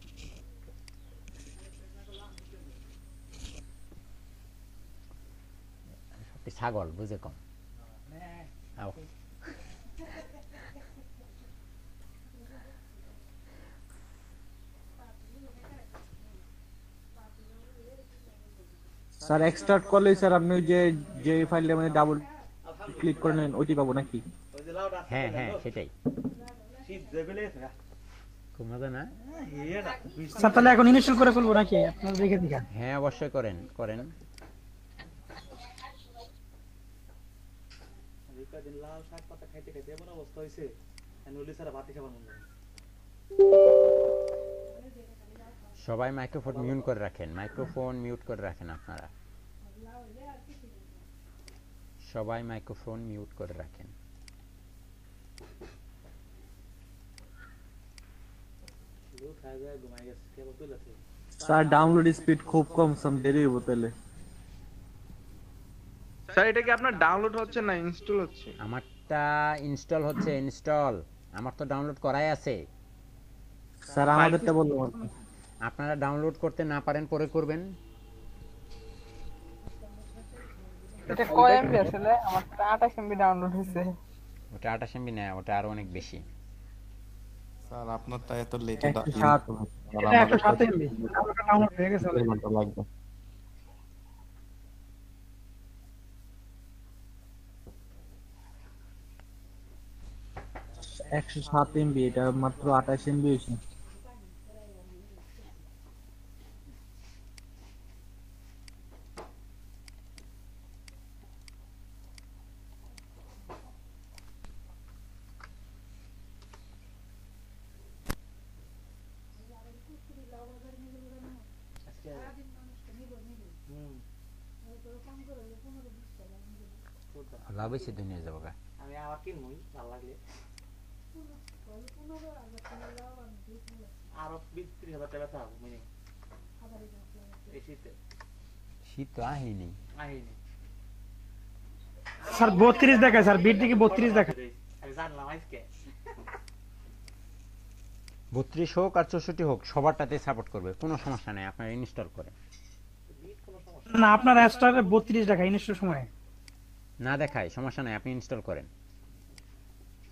Speaker 1: ছাগল বুঝে কম। আও
Speaker 9: স্যার এক্সট্রাক্ট করলে স্যার আপনি যে ফাইলটা মানে ডাবল ক্লিক করে নেন ওইটি পাবো নাকি?
Speaker 1: হ্যাঁ হ্যাঁ, সেটাই। খুব মজা না?
Speaker 10: স্যার তাহলে এখন ইনস্টল করে ফেলবো নাকি? আপনারা দেখে দিকা।
Speaker 1: হ্যাঁ, অবশ্যই করেন করেন। সবাই মাইক্রোফোন মিউট করে রাখেন, মাইক্রোফোন মিউট করে রাখেন আপনারা সবাই, মাইক্রোফোন মিউট করে রাখেন।
Speaker 9: স্যার ডাউনলোড স্পিড খুব কম, সাম দেরি হইব তাহলে।
Speaker 13: স্যার এটা কি আপনার ডাউনলোড হচ্ছে না ইনস্টল হচ্ছে?
Speaker 1: আমারটা ইনস্টল হচ্ছে, ইনস্টল। আমার তো ডাউনলোড করাই আছে।
Speaker 9: স্যার আমাদেরটা বলুন।
Speaker 1: আপনারা ডাউনলোড করতে না পারেন পরে করবেন।
Speaker 2: এটা কয় এমবি আসলে? আমারটা 28 এমবি ডাউনলোড হইছে।
Speaker 1: ওটা 28 এমবি না, ওটা আরো অনেক বেশি।
Speaker 16: স্যার আপনারটা এত লেট
Speaker 10: এটা 107 এমবি, আমারটা ডাউনলোড হয়ে গেছে
Speaker 16: ঘন্টা লাগবে।
Speaker 9: একশো 7 এমবি, এটা মাত্র 28 এমবি হয়েছে।
Speaker 1: লাভ হয়েছে, দুনিয়া যাবো গা।
Speaker 2: আমি আবার কিনবই ভালো লাগলে আরো 20-30 হাজার টাকা পাবো মিনিমাম।
Speaker 1: শীত তো আহিনি।
Speaker 10: স্যার 32 দেখায়, স্যার বিট দিকে 32 দেখায়।
Speaker 2: আমি জানলাম আজকে
Speaker 1: 32 হোক আর 64 হোক, সবারটাতে সাপোর্ট করবে, কোনো সমস্যা নেই। আপনারা ইনস্টল করেন।
Speaker 10: না আপনার অ্যাস্টারে 32 টাকা ইনস্টল সময়
Speaker 1: না দেখায়, সমস্যা নাই, আপনি ইনস্টল করেন।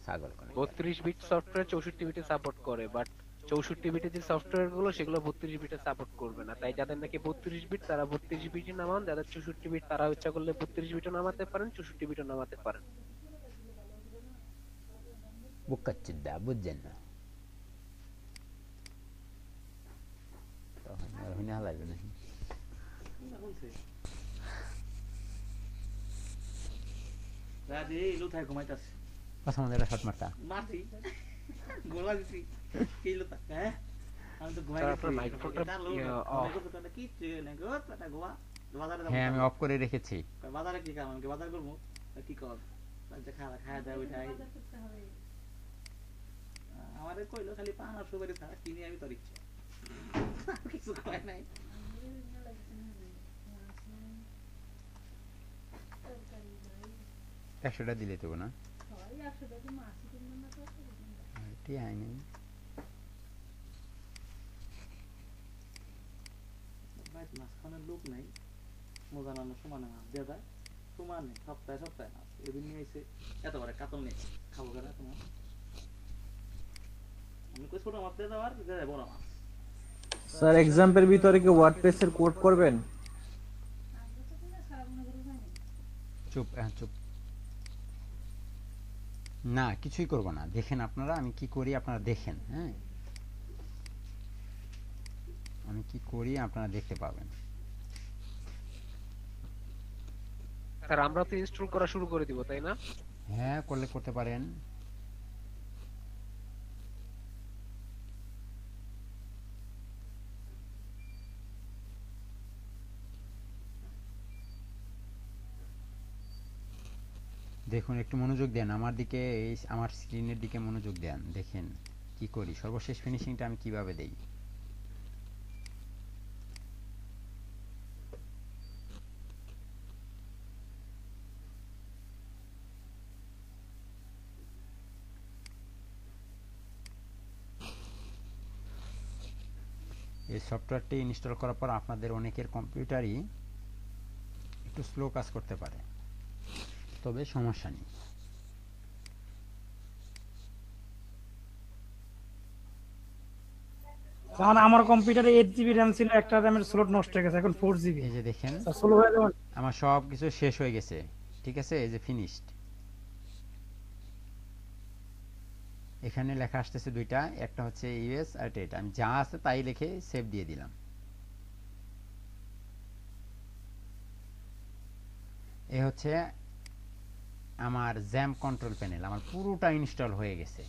Speaker 1: ছাগল করে
Speaker 6: 32 বিট সফটওয়্যার 64 বিটে সাপোর্ট করে, বাট 64 বিটে যে সফটওয়্যার গুলো সেগুলো 32 বিটে সাপোর্ট করবে না। তাই যাদের নাকি 32 বিট তারা 32 বিটই নামান, যাদের 64 বিট তারা ইচ্ছা করলে 32 বিটও নামাতে পারেন, 64 বিটও নামাতে পারেন।
Speaker 1: বুকাচ্চিদা বুঝছেন না, তখন আর হইনা লাগবে না।
Speaker 20: রাজি লুথায় ঘুমাইতাছে
Speaker 1: কথা আমাদের শট মারতা
Speaker 20: মারছি গোলা দিছি কি লুথা হ্যাঁ আমি তো ঘুমাই
Speaker 6: আপনার মাইক্রোফোনটা অফ।
Speaker 20: কি না গো পাটা গোয়া বাজারে যাব।
Speaker 1: হ্যাঁ আমি অফ করে রেখেছি।
Speaker 20: বাজারে কি কাম, আমি বাজার করব কি কর আচ্ছা খাওয়া দাওয়া উঠাই আমারে কইলো খালি পান আর সুপারি ছাড়া কিনে আমি তোর ইচ্ছা কিছু কয় নাই।
Speaker 1: একশোটা দিলে তো না
Speaker 20: মাঝখানে লোক নাই মোজানানো সমানে মাছ দিয়ে দেয় সমানে সপ্তাহে সপ্তাহে মাছ এদিন নিয়ে এসে এতবারে কাতল নেই খাবো কেনা তোমার আমি কই ছোট মাছ দিয়ে দেওয়ার দিয়ে বড় মাছ।
Speaker 9: স্যার এক্সাম্পের ভিতরে কি ওয়ার্ডপ্রেসের কোড করবেন?
Speaker 1: চুপ চুপ না, কিছুই করব না, দেখেন আপনারা আমি কি করি, আপনারা দেখেন। হ্যাঁ আমি কি করি আপনারা দেখতে পাবেন।
Speaker 6: স্যার আমরা তো ইনস্টল করা শুরু করে দিব, তাই না?
Speaker 1: হ্যাঁ করলে করতে পারেন। দেখুন একটু মনোযোগ দেন আমার দিকে, এই আমার স্ক্রিনের দিকে মনোযোগ দেন, দেখেন কি করি, সর্বশেষ ফিনিশিংটা আমি কিভাবে দেই। এই সফটওয়্যারটি ইনস্টল করার পর আপনাদের অনেকের কম্পিউটারই একটু স্লো কাজ করতে পারে, তবে সমস্যা নেই।
Speaker 10: কারণ আমার কম্পিউটারে 8 জিবি র্যাম ছিল, একটা র্যামের স্লট নষ্ট হয়ে গেছে, এখন 4 জিবি।
Speaker 1: এই যে দেখেন
Speaker 10: স্লো হয়ে যাবে,
Speaker 1: আমার সব কিছু শেষ হয়ে গেছে, ঠিক আছে, এই যে ফিনিশড। এখানে লেখা আসতেছে দুইটা, একটা হচ্ছে ইউএস আর এটা, আমি যা আছে তাই লিখে সেভ দিয়ে দিলাম। এই হচ্ছে আমার জ্যাম কন্ট্রোল প্যানেল, আমার পুরোটা ইনস্টল হয়ে গেছে।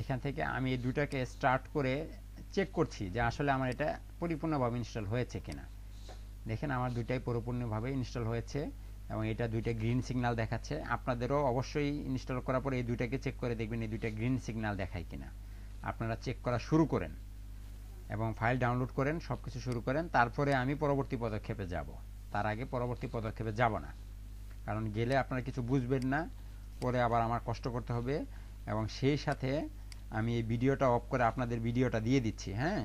Speaker 1: এখান থেকে আমি এই দুটাকে স্টার্ট করে চেক করছি যে আসলে আমার এটা পরিপূর্ণভাবে ইনস্টল হয়েছে কিনা। দেখেন আমার দুইটাই পরিপূর্ণভাবে ইনস্টল হয়েছে এবং এটা দুইটা গ্রিন সিগন্যাল দেখাচ্ছে। আপনাদেরও অবশ্যই ইনস্টল করার পরে এই দুইটাকে চেক করে দেখবেন এই দুইটা গ্রিন সিগন্যাল দেখায় কিনা। আপনারা চেক করা শুরু করেন এবং ফাইল ডাউনলোড করেন, সব কিছু শুরু করেন, তারপরে আমি পরবর্তী পদক্ষেপে যাব। তার আগে পরবর্তী পদক্ষেপে যাব না, কারণ গেলে আপনারা কিছু বুঝবেন না, পরে আবার আমার কষ্ট করতে হবে। এবং সেই সাথে আমি এই ভিডিওটা অফ করে আপনাদের ভিডিওটা দিয়ে দিচ্ছি। হ্যাঁ